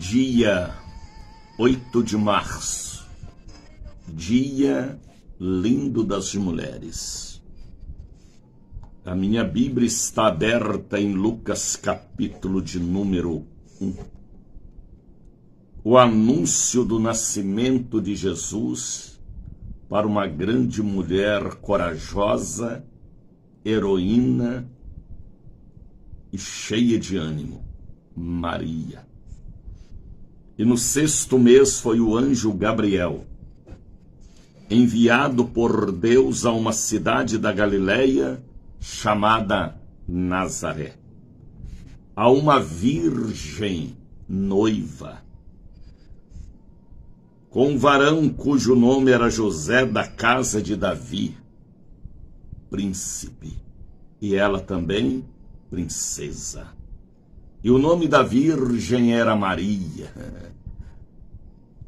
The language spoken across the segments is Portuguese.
Dia 8 de março, dia lindo das mulheres. A minha Bíblia está aberta em Lucas capítulo de número 1. O anúncio do nascimento de Jesus para uma grande mulher corajosa, heroína e cheia de ânimo, Maria. E no 6º mês foi o anjo Gabriel, enviado por Deus a uma cidade da Galileia chamada Nazaré, a uma virgem noiva, com um varão cujo nome era José, da casa de Davi, príncipe, e ela também princesa. E o nome da virgem era Maria,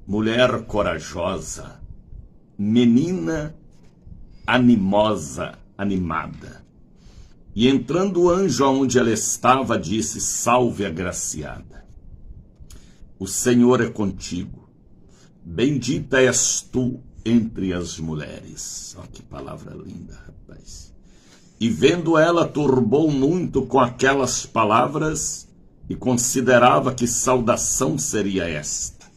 mulher corajosa, menina animosa, animada. E entrando o anjo aonde ela estava, disse: salve agraciada, o Senhor é contigo, bendita és tu entre as mulheres. Olha que palavra linda, rapaz. E vendo ela, turbou muito com aquelas palavras, e considerava que saudação seria esta.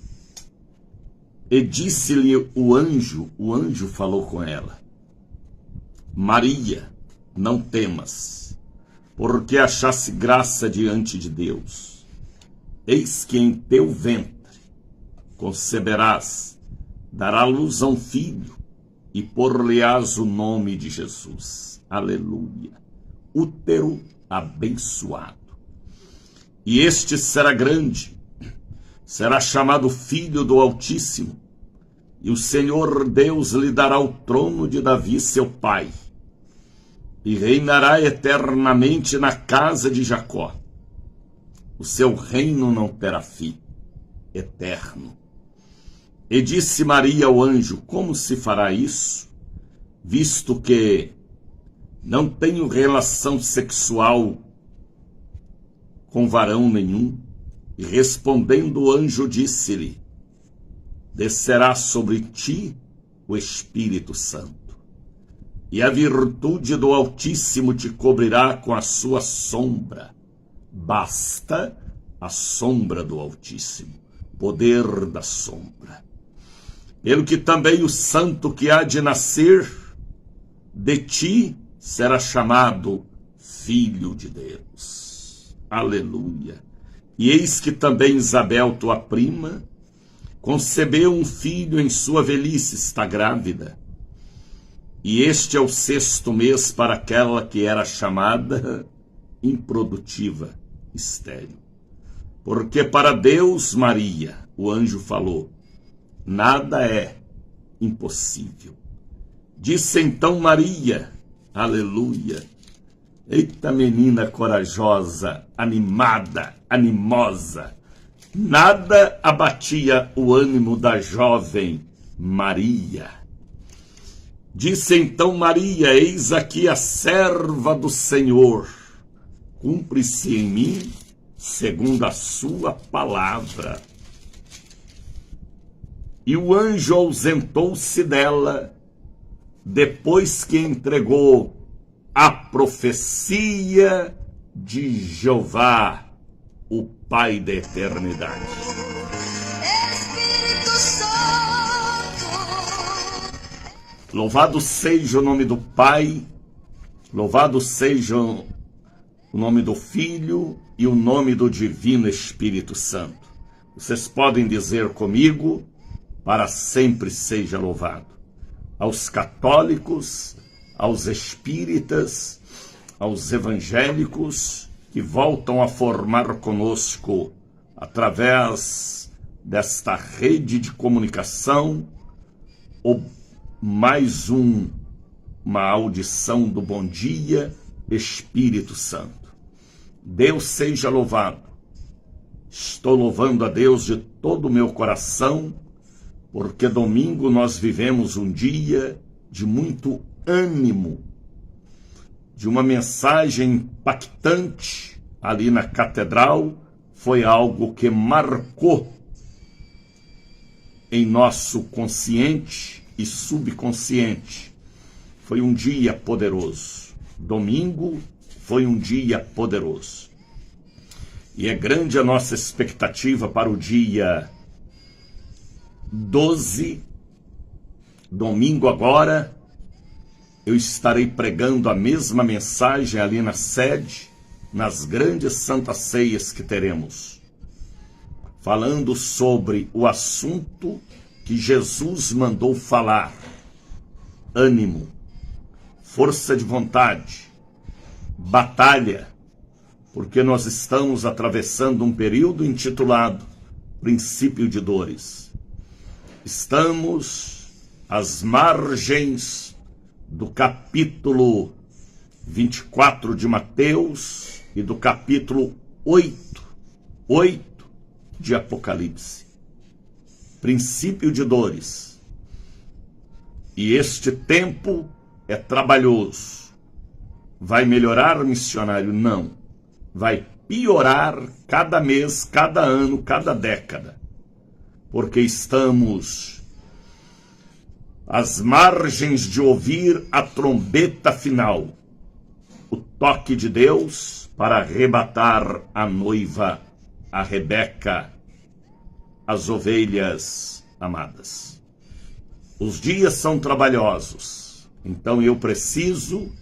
E disse-lhe o anjo falou com ela: Maria, não temas, porque achaste graça diante de Deus. Eis que em teu ventre conceberás, dará luz a um filho, e por-lhe-ás o nome de Jesus. Aleluia. Útero abençoado. E este será grande, será chamado Filho do Altíssimo, e o Senhor Deus lhe dará o trono de Davi, seu pai, e reinará eternamente na casa de Jacó. O seu reino não terá fim, eterno. E disse Maria ao anjo: como se fará isso, visto que não tenho relação sexual com varão nenhum? E respondendo o anjo, disse-lhe: descerá sobre ti o Espírito Santo, e a virtude do Altíssimo te cobrirá com a sua sombra. Basta a sombra do Altíssimo, poder da sombra. Pelo que também o santo que há de nascer de ti será chamado Filho de Deus. Aleluia. E eis que também Isabel, tua prima, concebeu um filho em sua velhice, está grávida. E este é o 6º mês para aquela que era chamada improdutiva, estéril. Porque para Deus, Maria, o anjo falou, nada é impossível. Disse então Maria, aleluia, eita menina corajosa, animada, animosa, nada abatia o ânimo da jovem Maria. Disse então Maria: eis aqui a serva do Senhor, cumpre-se em mim segundo a sua palavra. E o anjo ausentou-se dela, depois que entregou a profecia de Jeová, o Pai da eternidade. Espírito Santo. Louvado seja o nome do Pai, louvado seja o nome do Filho e o nome do Divino Espírito Santo. Vocês podem dizer comigo: para sempre seja louvado. Aos católicos, aos espíritas, aos evangélicos que voltam a formar conosco através desta rede de comunicação, ou mais uma audição do Bom Dia Espírito Santo. Deus seja louvado. Estou louvando a Deus de todo o meu coração, porque domingo nós vivemos um dia de muito ânimo, de uma mensagem impactante ali na catedral, foi algo que marcou em nosso consciente e subconsciente. Foi um dia poderoso. Domingo foi um dia poderoso. E é grande a nossa expectativa para o dia 12, domingo agora. Eu estarei pregando a mesma mensagem ali na sede, nas grandes santas ceias que teremos, falando sobre o assunto que Jesus mandou falar: ânimo, força de vontade, batalha, porque nós estamos atravessando um período intitulado Princípio de Dores. Estamos às margens do capítulo 24 de Mateus e do capítulo 8 de Apocalipse. Princípio de dores. E este tempo é trabalhoso. Vai melhorar, missionário? Não. Vai piorar cada mês, cada ano, cada década. Porque estamos às margens de ouvir a trombeta final, o toque de Deus para arrebatar a noiva, a Rebeca, as ovelhas amadas. Os dias são trabalhosos, então eu preciso,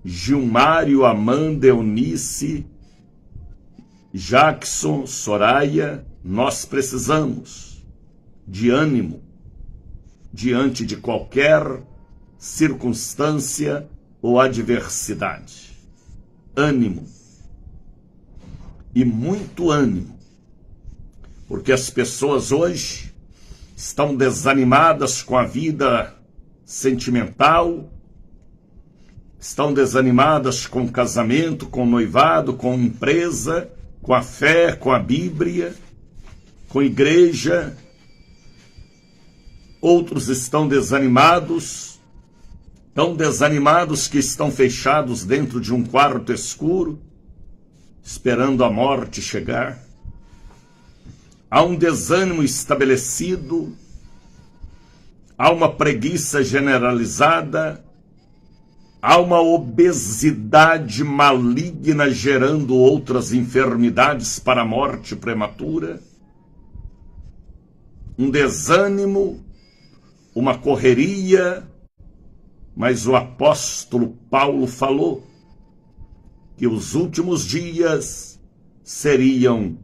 Gilmário, Amanda, Eunice, Jackson, Soraya, nós precisamos de ânimo diante de qualquer circunstância ou adversidade. Ânimo. E muito ânimo. Porque as pessoas hoje estão desanimadas com a vida sentimental, estão desanimadas com o casamento, com o noivado, com a empresa, com a fé, com a Bíblia, com a igreja. Outros estão desanimados, tão desanimados que estão fechados dentro de um quarto escuro, esperando a morte chegar. Há um desânimo estabelecido, há uma preguiça generalizada, há uma obesidade maligna gerando outras enfermidades para a morte prematura, um desânimo, uma correria, mas o apóstolo Paulo falou que os últimos dias seriam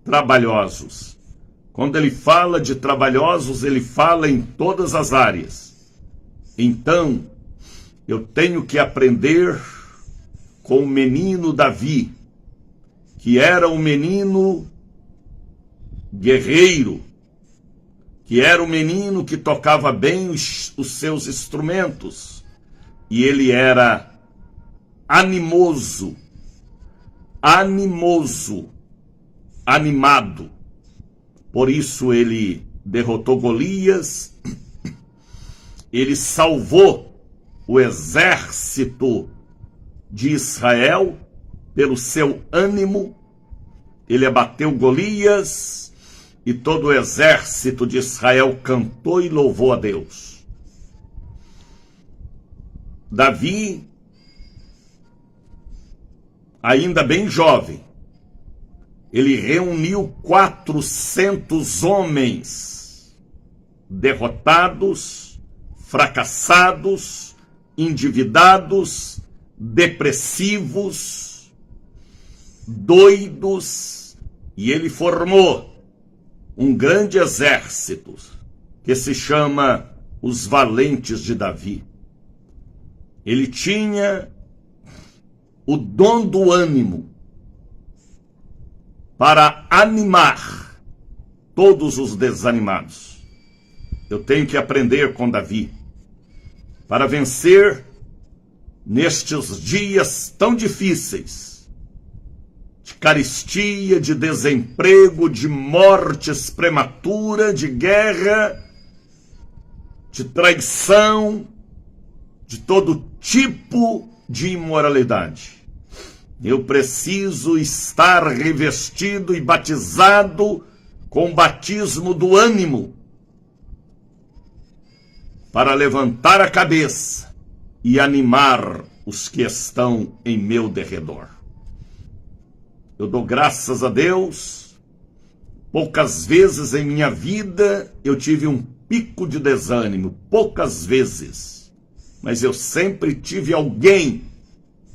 trabalhosos. Quando ele fala de trabalhosos, ele fala em todas as áreas. Então, eu tenho que aprender com o menino Davi, que era um menino guerreiro, que era um menino que tocava bem os seus instrumentos, e ele era animoso, animado. Por isso ele derrotou Golias, ele salvou o exército de Israel pelo seu ânimo, ele abateu Golias, e todo o exército de Israel cantou e louvou a Deus. Davi, ainda bem jovem, ele reuniu 400 homens derrotados, fracassados, endividados, depressivos, doidos, e ele formou um grande exército que se chama os Valentes de Davi. Ele tinha o dom do ânimo para animar todos os desanimados. Eu tenho que aprender com Davi para vencer nestes dias tão difíceis, de carestia, de desemprego, de mortes prematuras, de guerra, de traição, de todo tipo de imoralidade. Eu preciso estar revestido e batizado com o batismo do ânimo para levantar a cabeça e animar os que estão em meu derredor. Eu dou graças a Deus. Poucas vezes em minha vida eu tive um pico de desânimo, poucas vezes, mas eu sempre tive alguém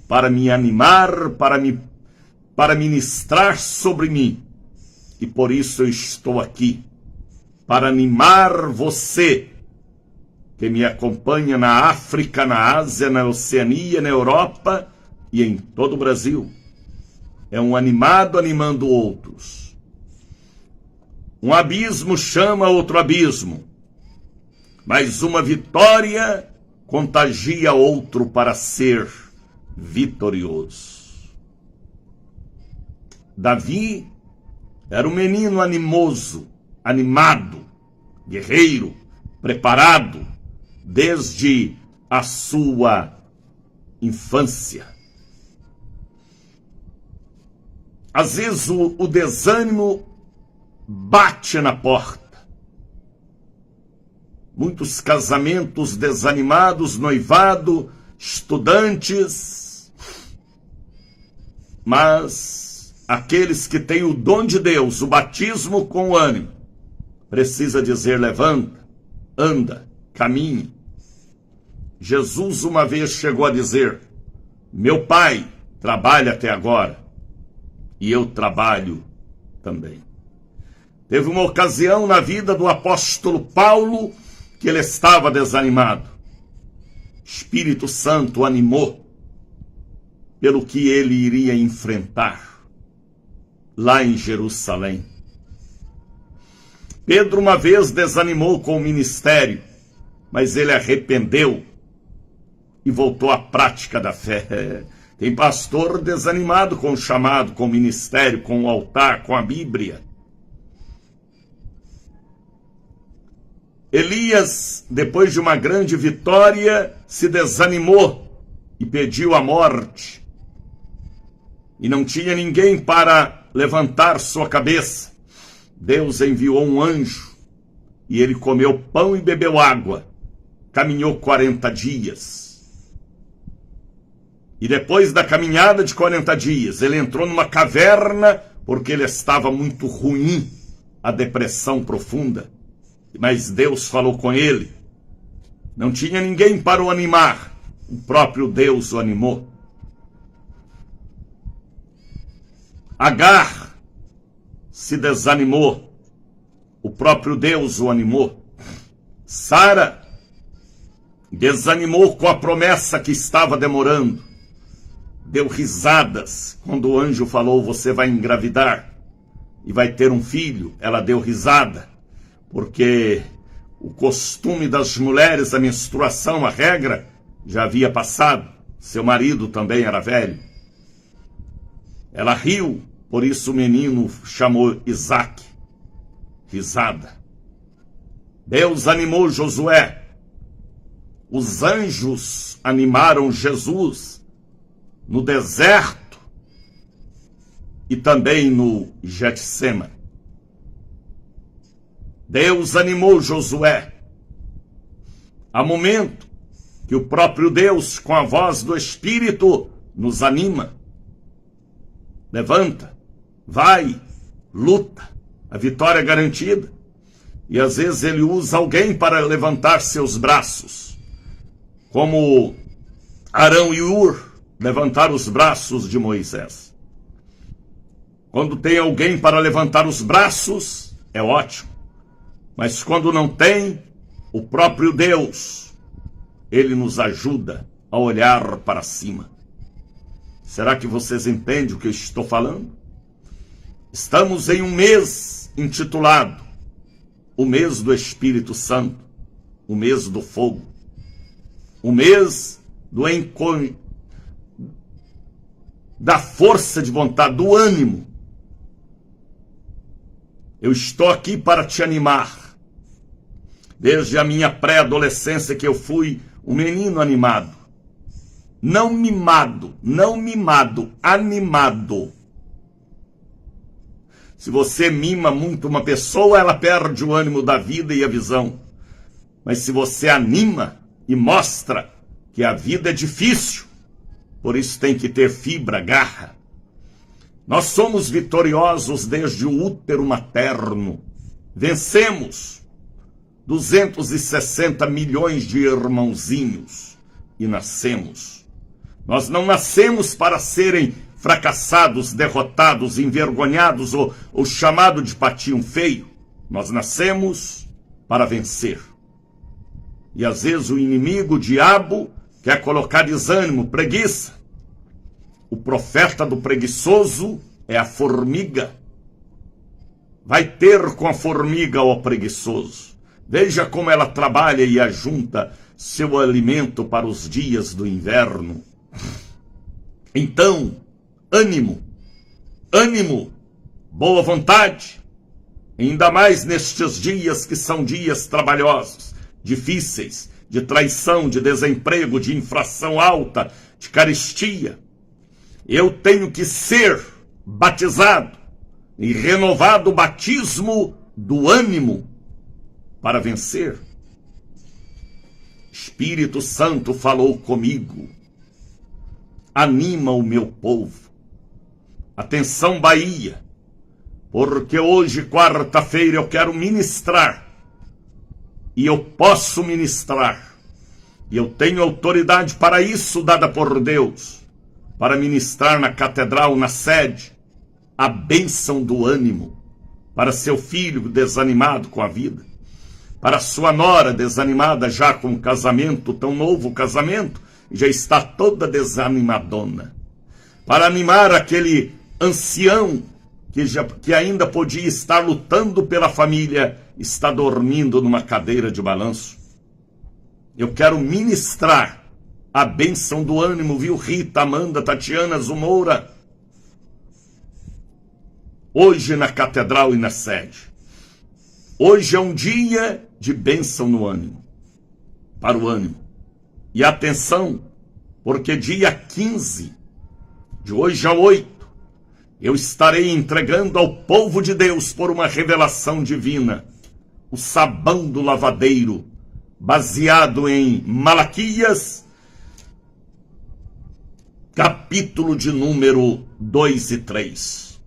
para me animar, para ministrar sobre mim. E por isso eu estou aqui, para animar você que me acompanha na África, na Ásia, na Oceania, na Europa e em todo o Brasil. É um animado animando outros. Um abismo chama outro abismo, mas uma vitória contagia outro para ser vitorioso. Davi era um menino animoso, animado, guerreiro, preparado desde a sua infância. Às vezes o desânimo bate na porta. Muitos casamentos desanimados, noivado, estudantes. Mas aqueles que têm o dom de Deus, o batismo com o ânimo, precisa dizer: levanta, anda, caminhe. Jesus uma vez chegou a dizer: meu Pai trabalha até agora e eu trabalho também. Teve uma ocasião na vida do apóstolo Paulo que ele estava desanimado. Espírito Santo o animou pelo que ele iria enfrentar lá em Jerusalém. Pedro uma vez desanimou com o ministério, mas ele arrependeu e voltou à prática da fé. Tem pastor desanimado com o chamado, com o ministério, com o altar, com a Bíblia. Elias, depois de uma grande vitória, se desanimou e pediu a morte. E não tinha ninguém para levantar sua cabeça. Deus enviou um anjo e ele comeu pão e bebeu água. Caminhou 40 dias. E depois da caminhada de 40 dias, ele entrou numa caverna porque ele estava muito ruim, a depressão profunda. Mas Deus falou com ele. Não tinha ninguém para o animar. O próprio Deus o animou. Agar se desanimou. O próprio Deus o animou. Sara desanimou com a promessa que estava demorando. Deu risadas quando o anjo falou: você vai engravidar e vai ter um filho. Ela deu risada, porque o costume das mulheres, a menstruação, a regra, já havia passado. Seu marido também era velho. Ela riu, por isso o menino chamou Isaac. Risada. Deus animou Josué. Os anjos animaram Jesus no deserto e também no Getsêmani. Deus animou Josué. Há momento que o próprio Deus, com a voz do Espírito, nos anima. Levanta, vai, luta, a vitória é garantida. E às vezes ele usa alguém para levantar seus braços, como Arão e Ur levantaram os braços de Moisés. Quando tem alguém para levantar os braços, é ótimo. Mas quando não tem, o próprio Deus, ele nos ajuda a olhar para cima. Será que vocês entendem o que eu estou falando? Estamos em um mês intitulado o mês do Espírito Santo, o mês do fogo, o mês da força de vontade, do ânimo. Eu estou aqui para te animar. Desde a minha pré-adolescência que eu fui um menino animado. Não mimado, não mimado, animado. Se você mima muito uma pessoa, ela perde o ânimo da vida e a visão. Mas se você anima e mostra que a vida é difícil, por isso tem que ter fibra, garra. Nós somos vitoriosos desde o útero materno. Vencemos 260 milhões de irmãozinhos e nascemos. Nós não nascemos para serem fracassados, derrotados, envergonhados ou chamado de patinho feio. Nós nascemos para vencer. E às vezes o inimigo, o diabo, quer colocar desânimo, preguiça. O profeta do preguiçoso é a formiga. Vai ter com a formiga, ó preguiçoso. Veja como ela trabalha e ajunta seu alimento para os dias do inverno. Então, ânimo, boa vontade, ainda mais nestes dias que são dias trabalhosos, difíceis, de traição, de desemprego, de infração alta, de carestia. Eu tenho que ser batizado e renovado o batismo do ânimo para vencer. Espírito Santo falou comigo. Anima o meu povo. Atenção, Bahia, porque hoje, quarta-feira, eu quero ministrar. E eu posso ministrar. E eu tenho autoridade para isso, dada por Deus, para ministrar na catedral, na sede, a bênção do ânimo para seu filho desanimado com a vida, para sua nora desanimada já com o casamento, tão novo casamento, e já está toda desanimadona, para animar aquele ancião que ainda podia estar lutando pela família, está dormindo numa cadeira de balanço. Eu quero ministrar a bênção do ânimo, viu, Rita, Amanda, Tatiana, Zumoura, hoje na catedral e na sede. Hoje é um dia de bênção no ânimo, para o ânimo. E atenção, porque dia 15, de hoje a 8, eu estarei entregando ao povo de Deus, por uma revelação divina, o sabão do lavadeiro, baseado em Malaquias, capítulo de número 2 e 3.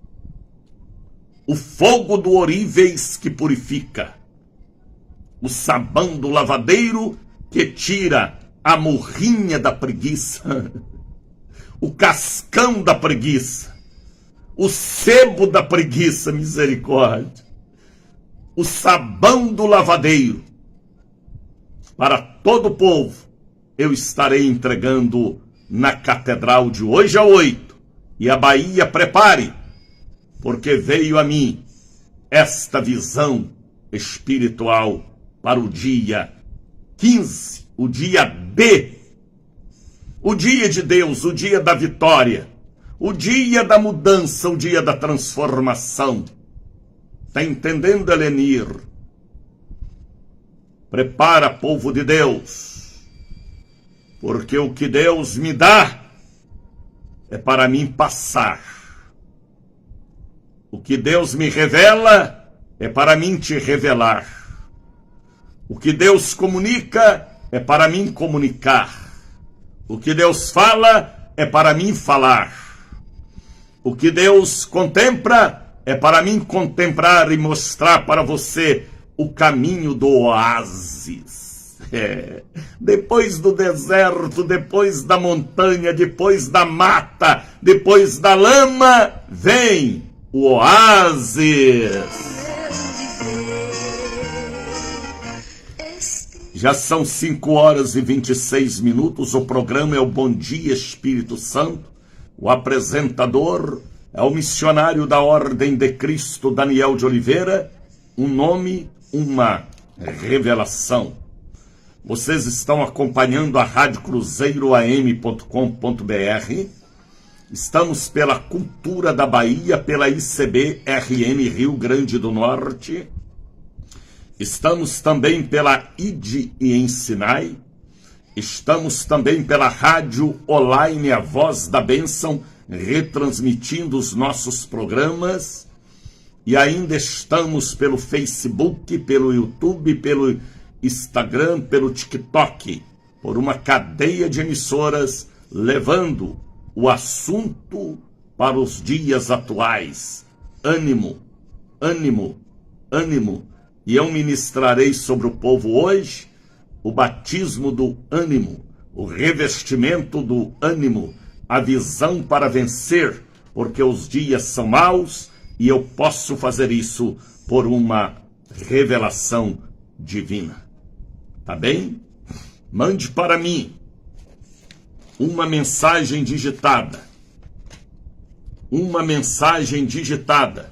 O fogo do oríveis que purifica, o sabão do lavadeiro que tira a murrinha da preguiça, o cascão da preguiça, o sebo da preguiça, misericórdia, o sabão do lavadeiro. Para todo o povo, eu estarei entregando na catedral de hoje a 8. E a Bahia, prepare, porque veio a mim esta visão espiritual para o dia 15, o dia D, o dia de Deus, o dia da vitória, o dia da mudança, o dia da transformação. Está entendendo, Elenir? Prepara, povo de Deus, porque o que Deus me dá é para mim passar. O que Deus me revela é para mim te revelar. O que Deus comunica é para mim comunicar. O que Deus fala é para mim falar. O que Deus contempla é para mim contemplar e mostrar para você o caminho do oásis. Depois do deserto, depois da montanha, depois da mata, depois da lama, vem o oásis. Já são 5 horas e 26 minutos. O programa é o Bom Dia Espírito Santo. O apresentador é o missionário da Ordem de Cristo, Daniel de Oliveira. Um nome, uma revelação. Vocês estão acompanhando a Rádio Cruzeiro AM.com.br. Estamos pela Cultura da Bahia, pela ICB-RN Rio Grande do Norte. Estamos também pela ID e Ensinai. Estamos também pela rádio online A Voz da Bênção, retransmitindo os nossos programas. E ainda estamos pelo Facebook, pelo YouTube, pelo Instagram, pelo TikTok, por uma cadeia de emissoras, levando o assunto para os dias atuais. Ânimo, ânimo, ânimo. E eu ministrarei sobre o povo hoje o batismo do ânimo, o revestimento do ânimo, a visão para vencer, porque os dias são maus e eu posso fazer isso por uma revelação divina. Tá bem? Mande para mim uma mensagem digitada. Uma mensagem digitada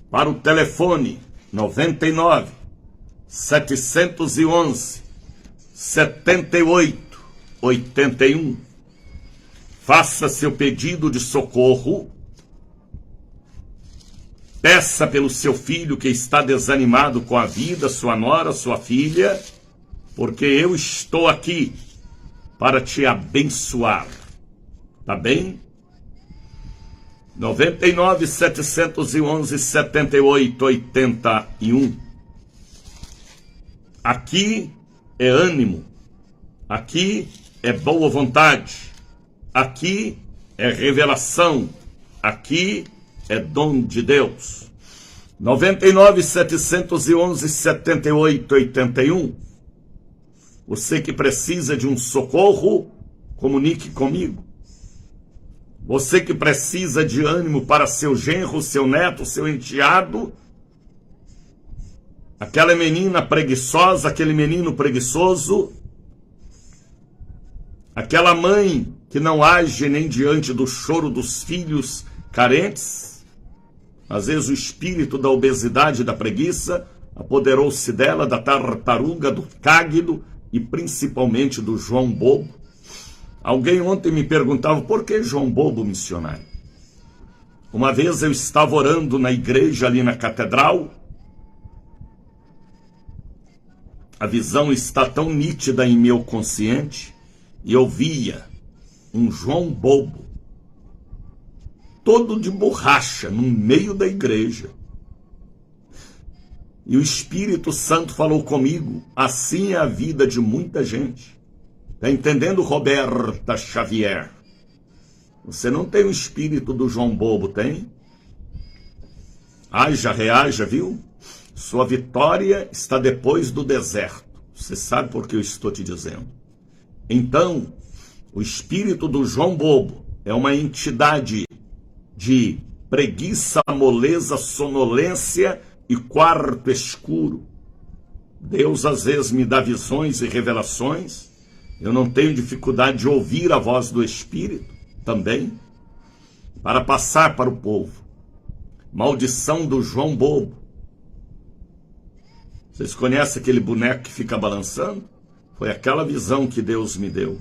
para o telefone 99 711 78 81. Faça seu pedido de socorro. Peça pelo seu filho que está desanimado com a vida, sua nora, sua filha, porque eu estou aqui para te abençoar. Tá bem? 99 711 78 81. Aqui é ânimo, aqui é boa vontade, aqui é revelação, aqui é dom de Deus. 99 711 78 81. Você que precisa de um socorro, comunique comigo. Você que precisa de ânimo para seu genro, seu neto, seu enteado, aquela menina preguiçosa, aquele menino preguiçoso, aquela mãe que não age nem diante do choro dos filhos carentes. Às vezes o espírito da obesidade e da preguiça apoderou-se dela, da tartaruga, do cáguido e principalmente do João Bobo. Alguém ontem me perguntava, por que João Bobo, missionário? Uma vez eu estava orando na igreja ali na catedral. A visão está tão nítida em meu consciente, e eu via um João Bobo, todo de borracha, no meio da igreja. E o Espírito Santo falou comigo, assim é a vida de muita gente. Está entendendo, Roberta Xavier? Você não tem o espírito do João Bobo, tem? Haja, reaja, viu? Sua vitória está depois do deserto. Você sabe por que eu estou te dizendo. Então, o espírito do João Bobo é uma entidade de preguiça, moleza, sonolência e quarto escuro. Deus às vezes me dá visões e revelações. Eu não tenho dificuldade de ouvir a voz do Espírito também, para passar para o povo. Maldição do João Bobo. Vocês conhecem aquele boneco que fica balançando? Foi aquela visão que Deus me deu.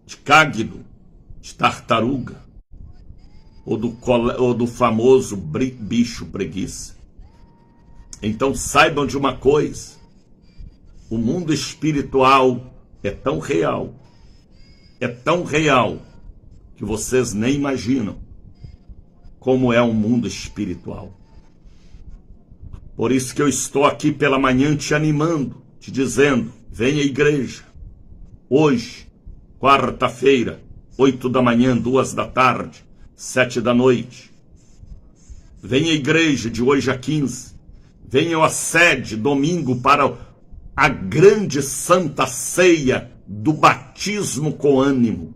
De cáguido, de tartaruga, ou do famoso bicho preguiça. Então saibam de uma coisa, o mundo espiritual é tão real, que vocês nem imaginam como é o mundo espiritual. Por isso que eu estou aqui pela manhã te animando, te dizendo, venha à igreja, hoje, quarta-feira, 8 da manhã, 2 da tarde, 7 da noite. Venha à igreja de hoje a 15, venham à sede, domingo, para a grande santa ceia do batismo com ânimo.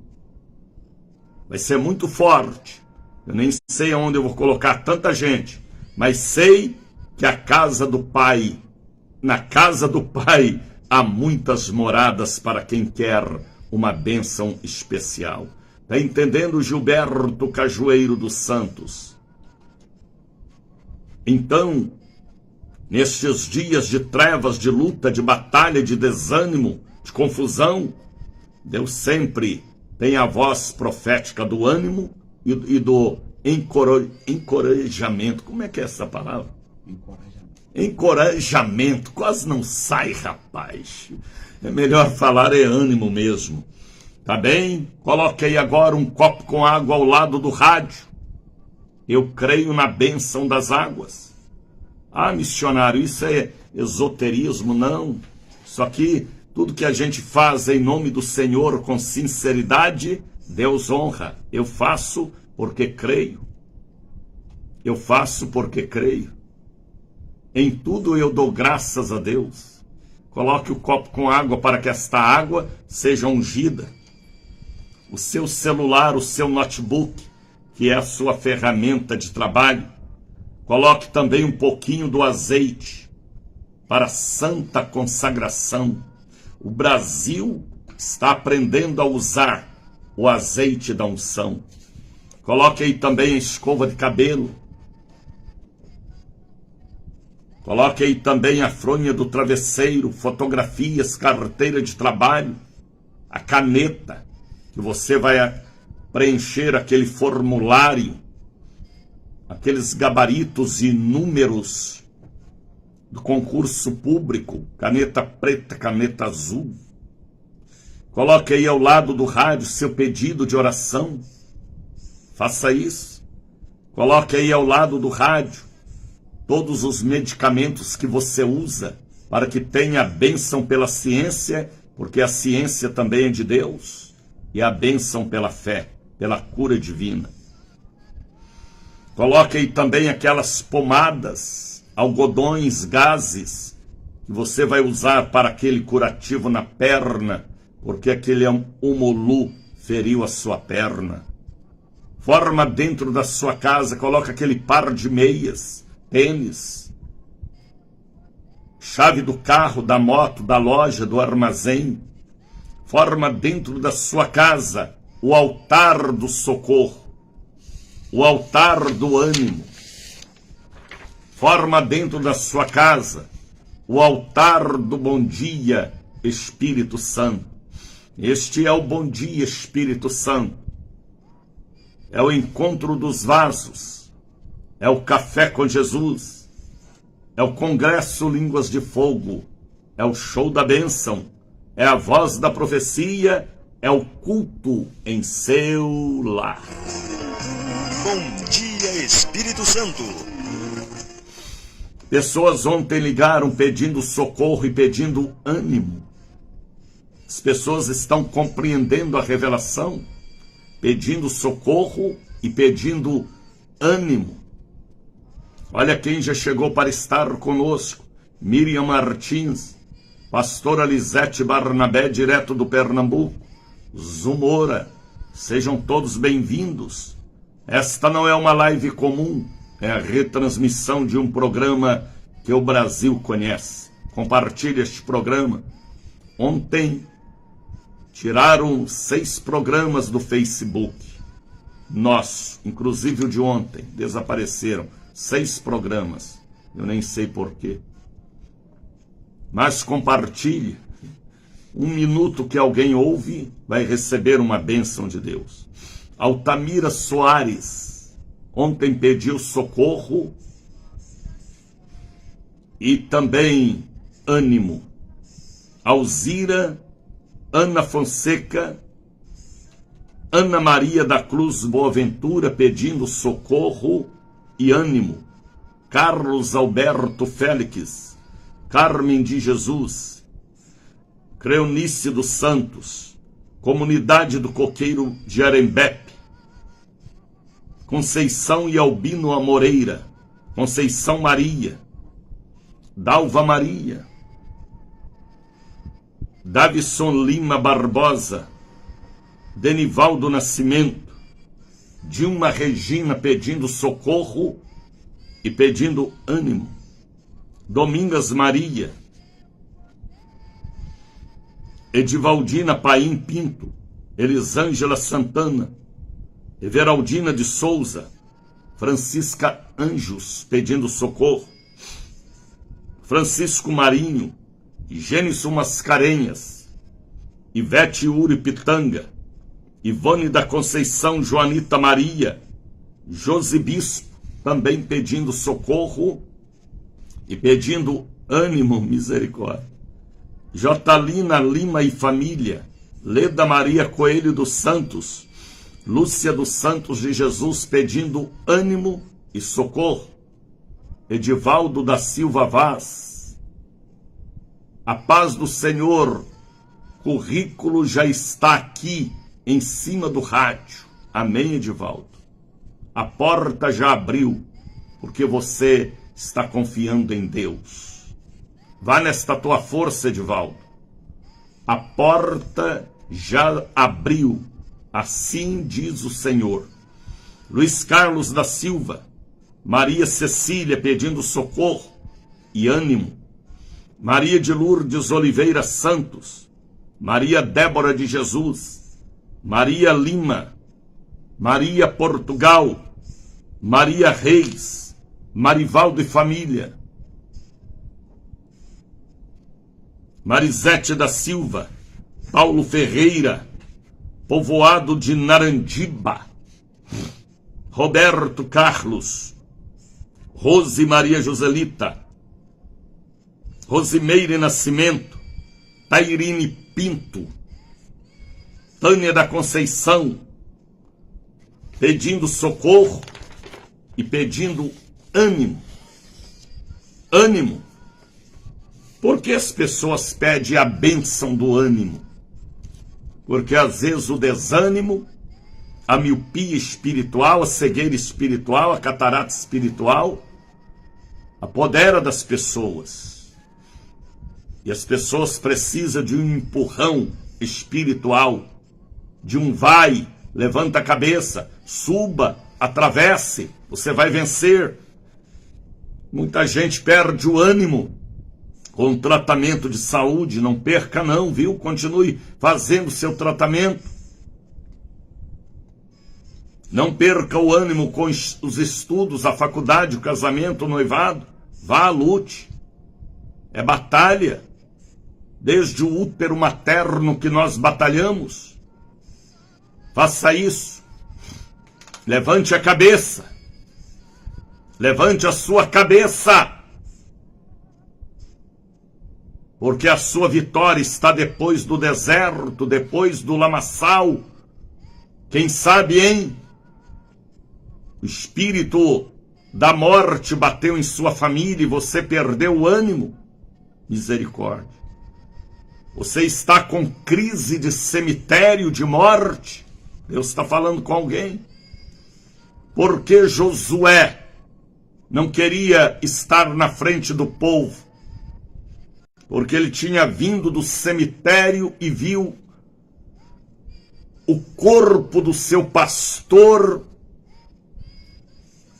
Vai ser muito forte. Eu nem sei aonde eu vou colocar tanta gente, mas sei que a casa do Pai, na casa do Pai, há muitas moradas para quem quer uma bênção especial. Está entendendo, Gilberto Cajueiro dos Santos? Então, nestes dias de trevas, de luta, de batalha, de desânimo, de confusão, Deus sempre tem a voz profética do ânimo e do encorajamento. Como é que é essa palavra? Encorajamento. Quase não sai, rapaz. É melhor falar é ânimo mesmo. Tá bem? Coloque aí agora um copo com água ao lado do rádio. Eu creio na bênção das águas. Ah, missionário, isso é esoterismo? Não. Isso aqui, tudo que a gente faz em nome do Senhor com sinceridade, Deus honra. Eu faço porque creio. Eu faço porque creio. Em tudo eu dou graças a Deus. Coloque o copo com água para que esta água seja ungida. O seu celular, o seu notebook, que é a sua ferramenta de trabalho. Coloque também um pouquinho do azeite para santa consagração. O Brasil está aprendendo a usar o azeite da unção. Coloque aí também a escova de cabelo. Coloque aí também a fronha do travesseiro, fotografias, carteira de trabalho, a caneta, que você vai preencher aquele formulário, aqueles gabaritos e números do concurso público, caneta preta, caneta azul. Coloque aí ao lado do rádio seu pedido de oração. Faça isso. Coloque aí ao lado do rádio todos os medicamentos que você usa para que tenha a bênção pela ciência, porque a ciência também é de Deus, e a bênção pela fé, pela cura divina. Coloque aí também aquelas pomadas, algodões, gases, que você vai usar para aquele curativo na perna, porque aquele humulu feriu a sua perna. Forma dentro da sua casa, coloca aquele par de meias, tênis, chave do carro, da moto, da loja, do armazém. Forma dentro da sua casa o altar do socorro, o altar do ânimo. Forma dentro da sua casa o altar do bom dia, Espírito Santo. Este é o bom dia, Espírito Santo. É o encontro dos vasos. É o café com Jesus. É o congresso Línguas de Fogo. É o show da bênção. É a voz da profecia. É o culto em seu lar. Bom dia, Espírito Santo. Pessoas ontem ligaram pedindo socorro e pedindo ânimo. As pessoas estão compreendendo a revelação, pedindo socorro e pedindo ânimo. Olha quem já chegou para estar conosco. Miriam Martins, pastora Lisete Barnabé, direto do Pernambuco. Zumora, sejam todos bem-vindos. Esta não é uma live comum, é a retransmissão de um programa que o Brasil conhece. Compartilhe este programa. Ontem tiraram 6 programas do Facebook. Nosso, inclusive o de ontem, desapareceram. 6 programas, eu nem sei porquê. Mas compartilhe. 1 minuto que alguém ouve vai receber uma bênção de Deus. Altamira Soares ontem pediu socorro e também ânimo. Alzira, Ana Fonseca, Ana Maria da Cruz Boaventura pedindo socorro e ânimo. Carlos Alberto Félix, Carmen de Jesus, Creonice dos Santos, Comunidade do Coqueiro de Arembepe, Conceição e Albino Amoreira, Conceição Maria, Dalva Maria, Davison Lima Barbosa, Denivaldo Nascimento, Dilma Regina pedindo socorro e pedindo ânimo, Domingas Maria, Edivaldina Paim Pinto, Elisângela Santana, Everaldina de Souza, Francisca Anjos pedindo socorro, Francisco Marinho, Gênison Mascarenhas, Ivete Uri Pitanga, Ivone da Conceição Joanita Maria, Josi Bispo, também pedindo socorro e pedindo ânimo, misericórdia. Jotalina Lima e família, Leda Maria Coelho dos Santos, Lúcia dos Santos de Jesus pedindo ânimo e socorro, Edivaldo da Silva Vaz. A paz do Senhor, currículo já está aqui em cima do rádio. Amém, Edivaldo? A porta já abriu, porque você está confiando em Deus. Vá nesta tua força, Edivaldo. A porta já abriu, assim diz o Senhor. Luiz Carlos da Silva, Maria Cecília pedindo socorro e ânimo. Maria de Lourdes Oliveira Santos, Maria Débora de Jesus, Maria Lima, Maria Portugal, Maria Reis, Marivaldo e família, Marisete da Silva, Paulo Ferreira, povoado de Narandiba, Roberto Carlos, Rose Maria Joselita, Rosimeire Nascimento, Tairine Pinto, Tânia da Conceição, pedindo socorro e pedindo ânimo. Ânimo. Por que as pessoas pedem a bênção do ânimo? Porque às vezes o desânimo, a miopia espiritual, a cegueira espiritual, a catarata espiritual, apodera das pessoas. E as pessoas precisam de um empurrão espiritual, de um vai, levanta a cabeça, suba, atravesse, você vai vencer. Muita gente perde o ânimo com tratamento de saúde. Não perca não, viu? Continue fazendo seu tratamento. Não perca o ânimo com os estudos, a faculdade, o casamento, o noivado. Vá à lute. É batalha. Desde o útero materno que nós batalhamos. Faça isso. Levante a cabeça. Levante a sua cabeça. Porque a sua vitória está depois do deserto, depois do lamaçal. Quem sabe, hein? O espírito da morte bateu em sua família e você perdeu o ânimo. Misericórdia. Você está com crise de cemitério, de morte. Deus está falando com alguém. Porque Josué não queria estar na frente do povo. Porque ele tinha vindo do cemitério e viu o corpo do seu pastor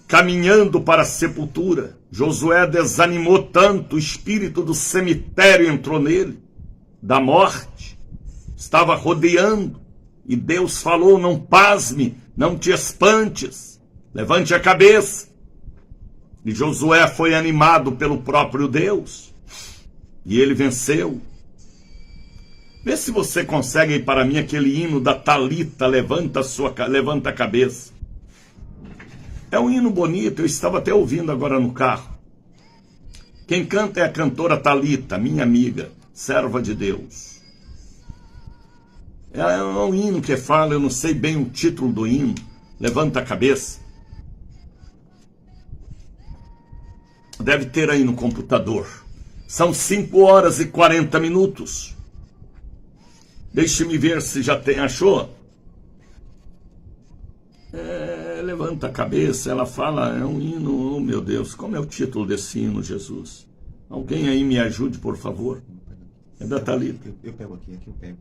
caminhando para a sepultura. Josué desanimou tanto, o espírito do cemitério entrou nele, da morte, estava rodeando, e Deus falou: não pasme, não te espantes, levante a cabeça. E Josué foi animado pelo próprio Deus, e ele venceu. Vê se você consegue aí para mim aquele hino da Talita, levanta a cabeça. É um hino bonito, eu estava até ouvindo agora no carro. Quem canta é a cantora Talita, minha amiga, serva de Deus. É um hino que fala, eu não sei bem o título do hino, levanta a cabeça. Deve ter aí no computador. São 5h40. Deixe-me ver se já tem, achou? Levanta a cabeça, ela fala, é um hino, oh meu Deus, como é o título desse hino, Jesus? Alguém aí me ajude, por favor. É da Talita. Eu pego aqui eu pego.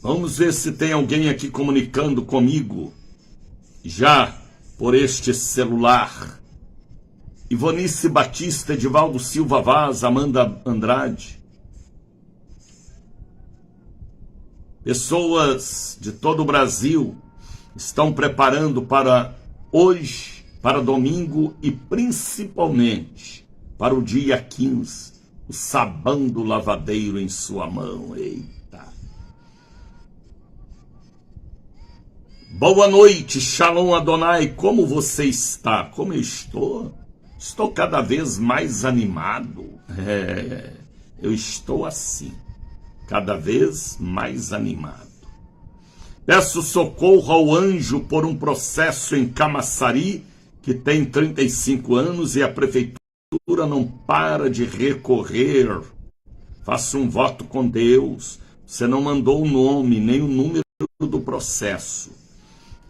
Vamos ver se tem alguém aqui comunicando comigo, já por este celular. Ivonice Batista, Edivaldo Silva Vaz, Amanda Andrade. Pessoas de todo o Brasil estão preparando para hoje, para domingo e principalmente para o dia 15, o sabão do lavadeiro em sua mão. Eita! Boa noite, Shalom Adonai, como você está? Como eu estou? Estou cada vez mais animado. Eu estou assim, cada vez mais animado. Peço socorro ao anjo por um processo em Camaçari, que tem 35 anos e a prefeitura não para de recorrer. Faça um voto com Deus. Você não mandou o nome, nem o número do processo.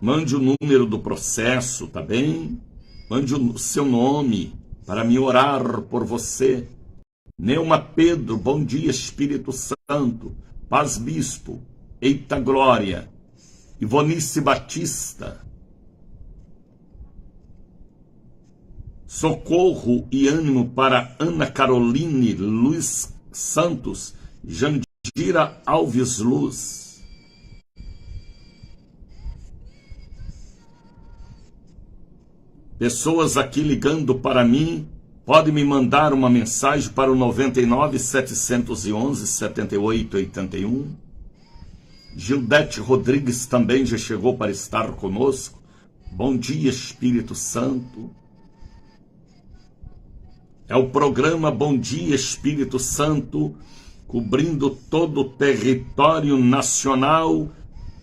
Mande o número do processo, tá bem? Mande o seu nome para me orar por você. Neuma Pedro, bom dia, Espírito Santo. Paz Bispo, eita glória. Ivonice Batista. Socorro e ânimo para Ana Caroline Luiz Santos, Jandira Alves Luz. Pessoas aqui ligando para mim, pode me mandar uma mensagem para o 99 711 7881. Gildete Rodrigues também já chegou para estar conosco. Bom dia, Espírito Santo. É o programa Bom Dia, Espírito Santo, cobrindo todo o território nacional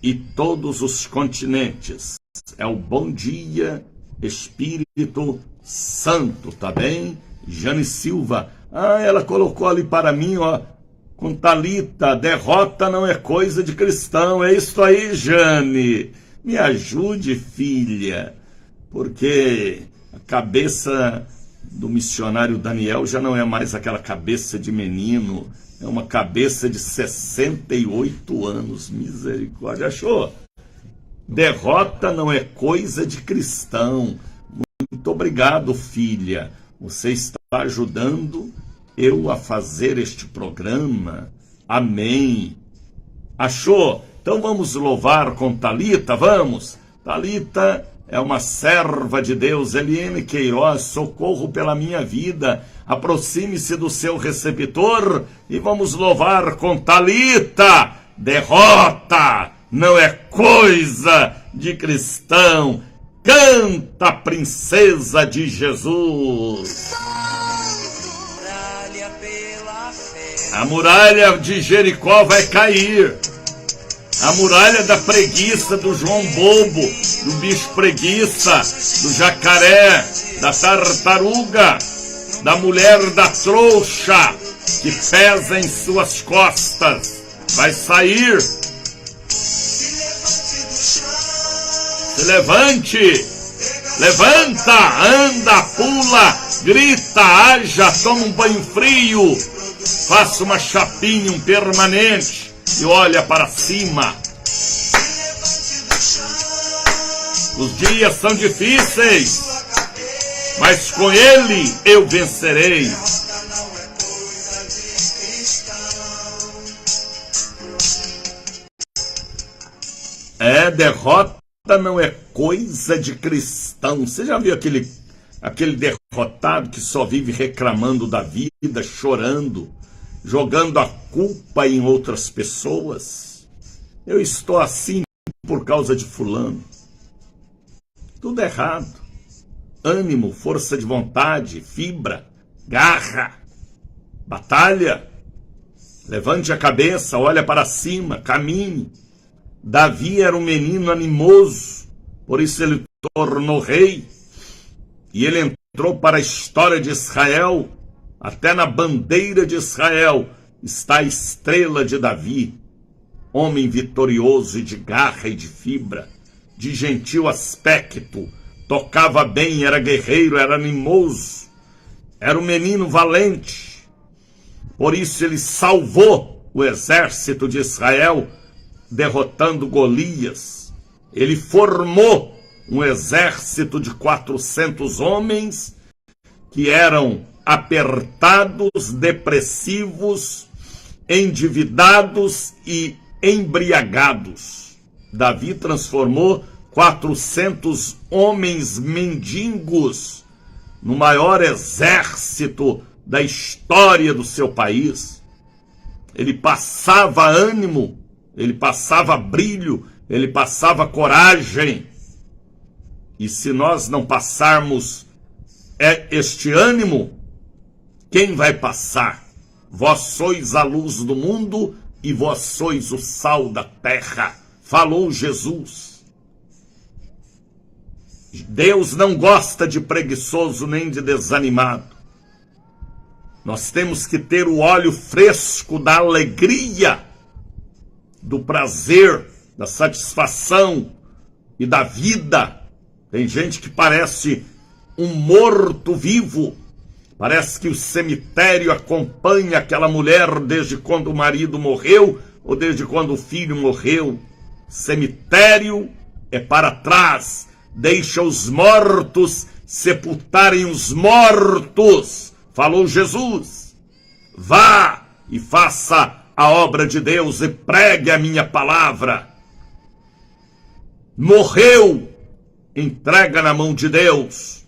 e todos os continentes. É o Bom Dia, Espírito Santo, tá bem? Jane Silva, ela colocou ali para mim, ó, com Thalita, derrota não é coisa de cristão. É isso aí, Jane. Me ajude, filha, porque a cabeça do missionário Daniel já não é mais aquela cabeça de menino, é uma cabeça de 68 anos, misericórdia. Achou? Derrota não é coisa de cristão. Muito obrigado, filha. Você está ajudando eu a fazer este programa. Amém. Achou? Então vamos louvar com Thalita, vamos? Thalita é uma serva de Deus. Eliane Queiroz, socorro pela minha vida. Aproxime-se do seu receptor e vamos louvar com Thalita. Derrota não é coisa de cristão. Canta, princesa de Jesus. A muralha de Jericó vai cair. A muralha da preguiça, do João Bobo, do bicho preguiça, do jacaré, da tartaruga, da mulher da trouxa, que pesa em suas costas, vai sair. Se levante, levanta, anda, pula, grita, haja, toma um banho frio, faça uma chapinha, um permanente e olha para cima. Os dias são difíceis, mas com Ele eu vencerei. Derrota não é coisa de cristão. Você já viu aquele derrotado que só vive reclamando da vida, chorando, jogando a culpa em outras pessoas? Eu estou assim por causa de fulano. Tudo errado. Ânimo, força de vontade, fibra, garra, batalha. Levante a cabeça, olha para cima, caminhe. Davi era um menino animoso, por isso ele tornou rei. E ele entrou para a história de Israel. Até na bandeira de Israel está a estrela de Davi. Homem vitorioso e de garra e de fibra, de gentil aspecto, tocava bem, era guerreiro, era animoso, era um menino valente. Por isso ele salvou o exército de Israel, derrotando Golias. Ele formou um exército de 400 homens que eram apertados, depressivos, endividados e embriagados. Davi transformou 400 homens mendigos no maior exército da história do seu país. Ele passava ânimo, ele passava brilho, ele passava coragem. E se nós não passarmos este ânimo, quem vai passar? vós sois a luz do mundo e vós sois o sal da terra. Falou Jesus. Deus não gosta de preguiçoso nem de desanimado. Nós temos que ter o óleo fresco da alegria, do prazer, da satisfação e da vida. Tem gente que parece um morto-vivo. Parece que o cemitério acompanha aquela mulher desde quando o marido morreu ou desde quando o filho morreu. Cemitério é para trás. Deixa os mortos sepultarem os mortos. Falou Jesus. Vá e faça a obra de Deus e pregue a minha palavra. Morreu, entrega na mão de Deus.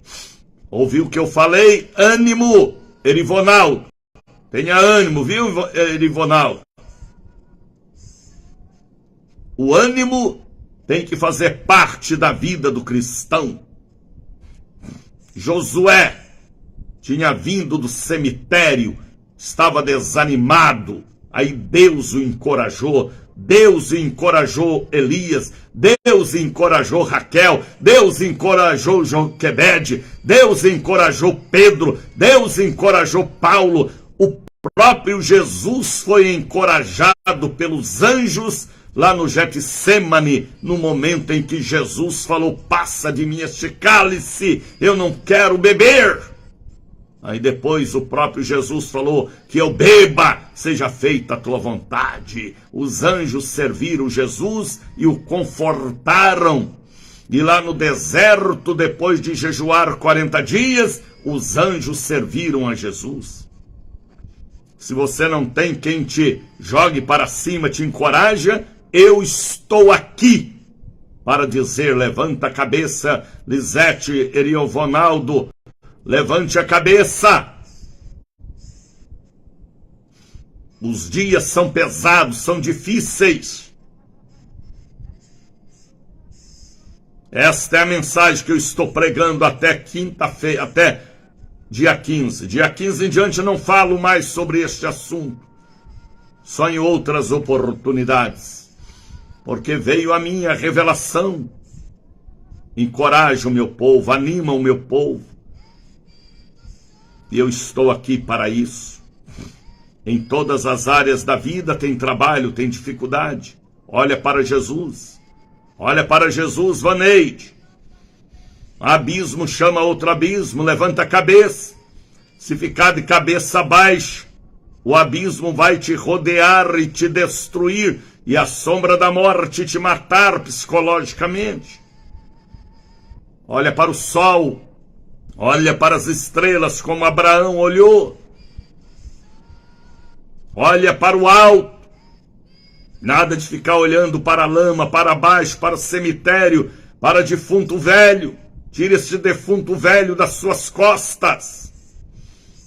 Ouviu o que eu falei? Ânimo, Erivonaldo. Tenha ânimo, viu, Erivonaldo? O ânimo tem que fazer parte da vida do cristão. Josué tinha vindo do cemitério, estava desanimado. Aí Deus o encorajou. Deus encorajou Elias, Deus encorajou Raquel, Deus encorajou Joquebede, Deus encorajou Pedro, Deus encorajou Paulo. O próprio Jesus foi encorajado pelos anjos lá no Getsêmani, no momento em que Jesus falou: passa de mim este cálice, eu não quero beber. Aí depois o próprio Jesus falou: que eu beba, seja feita a tua vontade. Os anjos serviram Jesus e o confortaram. E lá no deserto, depois de jejuar 40 dias, os anjos serviram a Jesus. Se você não tem quem te jogue para cima, te encoraja, eu estou aqui para dizer: levanta a cabeça, Lisete, Erivonaldo, levante a cabeça. Os dias são pesados, são difíceis. Esta é a mensagem que eu estou pregando até quinta-feira, até dia 15. Dia 15 em diante eu não falo mais sobre este assunto, só em outras oportunidades, porque veio a minha revelação. Encoraja o meu povo, anima o meu povo. E eu estou aqui para isso. Em todas as áreas da vida tem trabalho, tem dificuldade. Olha para Jesus. Olha para Jesus, Vaneide. Abismo chama outro abismo, levanta a cabeça. Se ficar de cabeça baixa, o abismo vai te rodear e te destruir, e a sombra da morte te matar psicologicamente. Olha para o sol. Olha para as estrelas como Abraão olhou. Olha para o alto. Nada de ficar olhando para a lama, para baixo, para o cemitério, para defunto velho. Tire esse defunto velho das suas costas,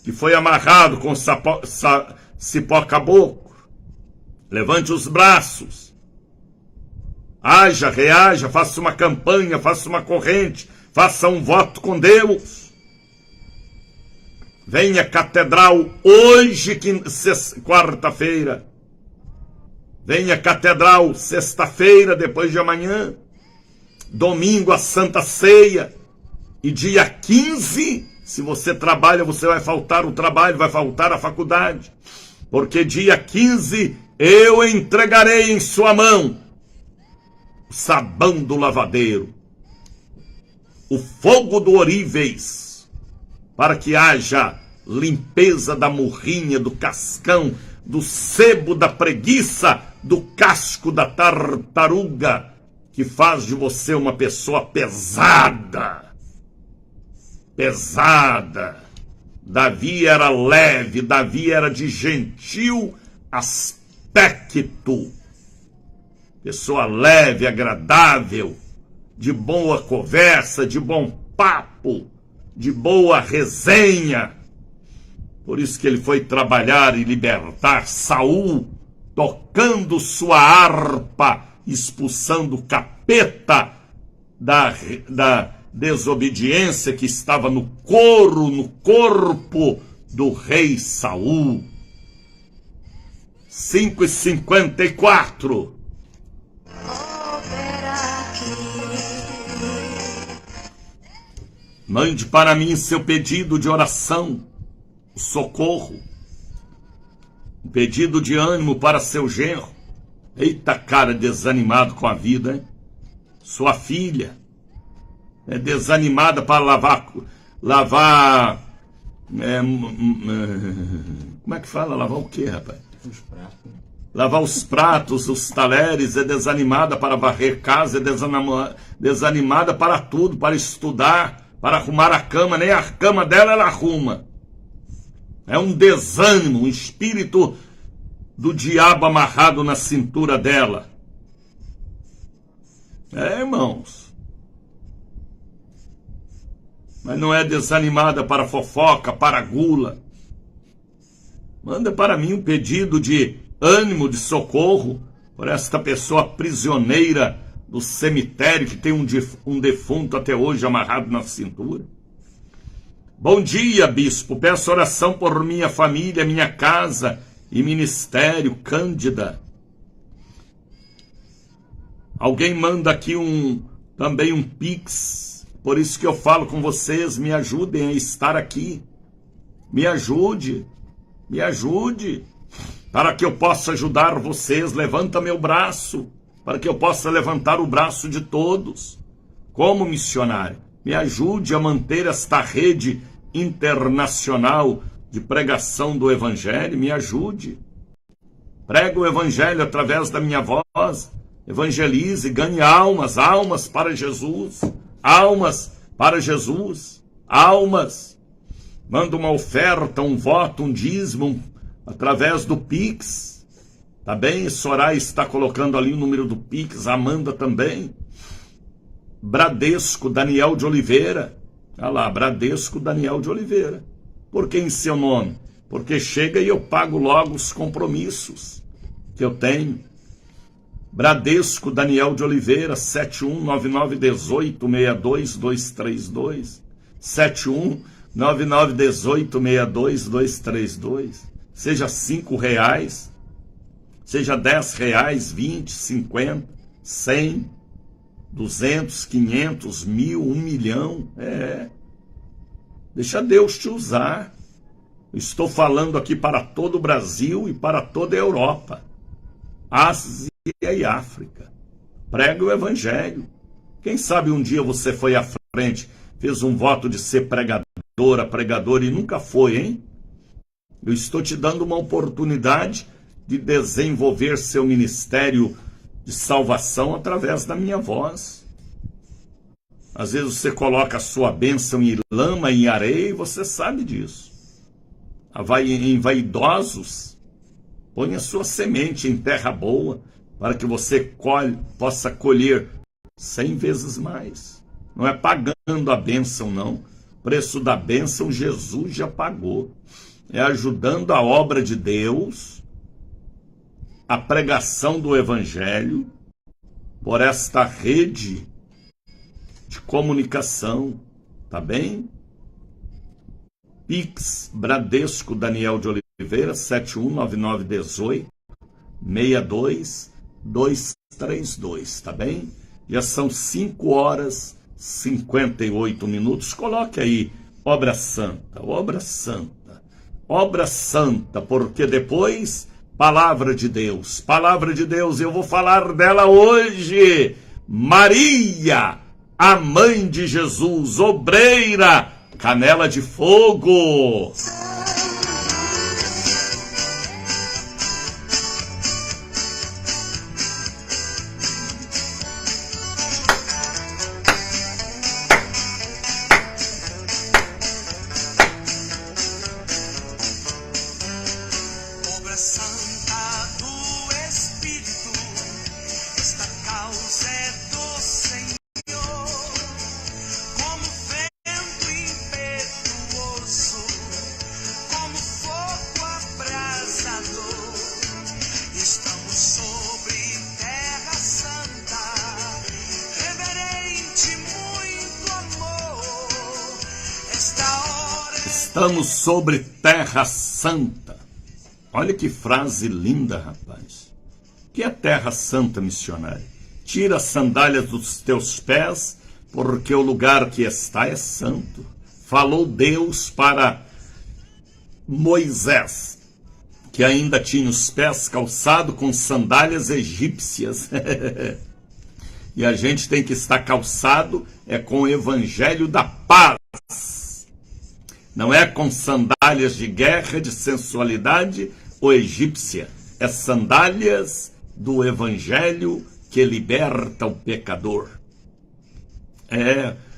que foi amarrado com cipó caboclo. Levante os braços. Haja, reaja, faça uma campanha, faça uma corrente, faça um voto com Deus. Venha à catedral hoje, quarta-feira. Venha à catedral sexta-feira, depois de amanhã. Domingo, a Santa Ceia. E dia 15, se você trabalha, você vai faltar o trabalho, vai faltar a faculdade. Porque dia 15, eu entregarei em sua mão o sabão do lavadeiro, o fogo do oríveis, para que haja limpeza da murrinha, do cascão, do sebo da preguiça, do casco da tartaruga, que faz de você uma pessoa pesada. Pesada. Davi era leve, Davi era de gentil aspecto. Pessoa leve, agradável, de boa conversa, de bom papo, de boa resenha. Por isso que ele foi trabalhar e libertar Saul, tocando sua harpa, expulsando o capeta da desobediência que estava no corpo do rei Saul. 5h54. Mande para mim seu pedido de oração, o socorro, um pedido de ânimo para seu genro. Eita, cara, desanimado com a vida, hein? Sua filha é desanimada para lavar como é que fala? Lavar o quê, rapaz? Os pratos. Lavar os pratos, os talheres, é desanimada para varrer casa, é desanimada para tudo, para estudar, para arrumar a cama, nem a cama dela ela arruma. É um desânimo, um espírito do diabo amarrado na cintura dela. Irmãos. Mas não é desanimada para fofoca, para gula. Manda para mim um pedido de ânimo, de socorro, por esta pessoa prisioneira do cemitério que tem um defunto até hoje amarrado na cintura. Bom dia, bispo. Peço oração por minha família, minha casa e ministério. Cândida. Alguém manda aqui também um pix. Por isso que eu falo com vocês, me ajudem a estar aqui. Me ajude. Me ajude. Para que eu possa ajudar vocês. Levanta meu braço. Para que eu possa levantar o braço de todos. Como missionário. Me ajude a manter esta rede internacional de pregação do Evangelho. Me ajude. Pregue o Evangelho através da minha voz. Evangelize, ganhe almas para Jesus. Almas para Jesus. Almas. Manda uma oferta, um voto, um dízimo através do Pix. Tá bem? Soraya está colocando ali o número do Pix. Amanda também. Bradesco, Daniel de Oliveira. Olha lá, Bradesco, Daniel de Oliveira. Por que em seu nome? Porque chega e eu pago logo os compromissos que eu tenho. Bradesco, Daniel de Oliveira, 7199186232. 7199186232. Seja R$5, seja R$10, 20, 50, 100, 200, 500, 1000, 1 milhão. Deixa Deus te usar. Estou falando aqui para todo o Brasil e para toda a Europa, Ásia e África. Prega o Evangelho. Quem sabe um dia você foi à frente, fez um voto de ser pregador e nunca foi, hein? Eu estou te dando uma oportunidade de desenvolver seu ministério de salvação através da minha voz. Às vezes você coloca a sua bênção em lama, em areia, e você sabe disso. Em vaidosos, põe a sua semente em terra boa, para que você possa colher 100 vezes mais. Não é pagando a bênção, não. O preço da bênção Jesus já pagou. É ajudando a obra de Deus, a pregação do Evangelho, por esta rede de comunicação, tá bem? Pix, Bradesco, Daniel de Oliveira, 7199186232, tá bem? Já são 5h58. Coloque aí, obra santa, obra santa. Obra santa, porque depois, palavra de Deus, eu vou falar dela hoje. Maria, a mãe de Jesus, obreira, canela de fogo. Estamos sobre terra santa. Olha que frase linda, rapaz. Que é terra santa, missionário? Tira as sandálias dos teus pés, porque o lugar que está é santo. Falou Deus para Moisés, que ainda tinha os pés calçados com sandálias egípcias. E a gente tem que estar calçado com o evangelho da paz. Não é com sandálias de guerra, de sensualidade ou egípcia. É sandálias do evangelho que liberta o pecador.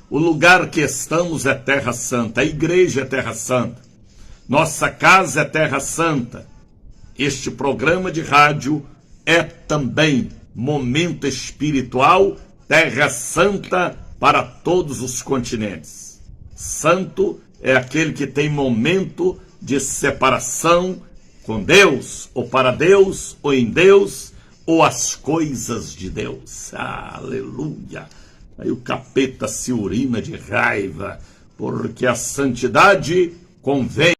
O lugar que estamos é terra santa. A igreja é terra santa. Nossa casa é terra santa. Este programa de rádio é também momento espiritual, terra santa para todos os continentes. Santo é aquele que tem momento de separação com Deus, ou para Deus, ou em Deus, ou as coisas de Deus. Aleluia! Aí o capeta se urina de raiva, porque a santidade convém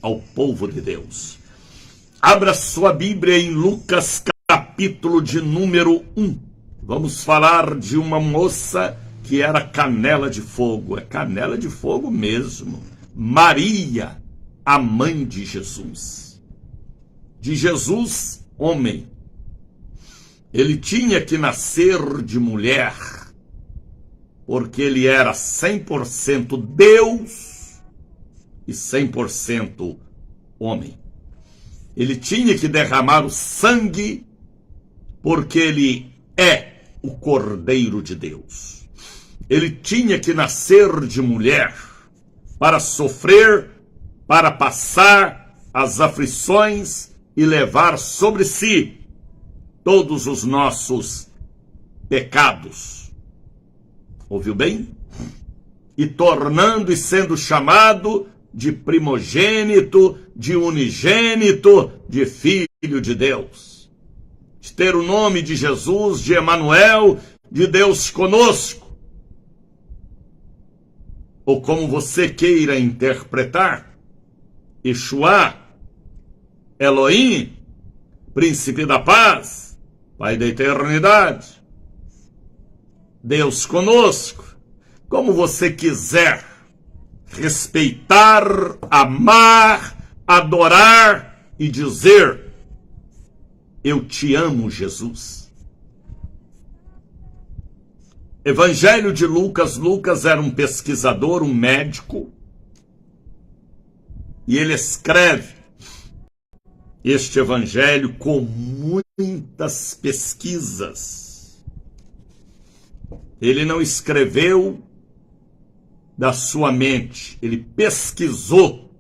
ao povo de Deus. Abra sua Bíblia em Lucas capítulo de número 1. Vamos falar de uma moça que era canela de fogo. É canela de fogo mesmo. Maria, a mãe de Jesus. De Jesus, homem. Ele tinha que nascer de mulher, porque ele era 100% Deus e 100% homem. Ele tinha que derramar o sangue, porque ele é o Cordeiro de Deus. Ele tinha que nascer de mulher para sofrer, para passar as aflições e levar sobre si todos os nossos pecados. Ouviu bem? E tornando e sendo chamado de primogênito, de unigênito, de filho de Deus. De ter o nome de Jesus, de Emanuel, de Deus conosco. Ou como você queira interpretar, Yeshua, Elohim, Príncipe da Paz, Pai da Eternidade, Deus conosco, como você quiser respeitar, amar, adorar e dizer: eu te amo, Jesus. Evangelho de Lucas. Lucas era um pesquisador, um médico, e ele escreve este evangelho com muitas pesquisas. Ele não escreveu da sua mente, ele pesquisou.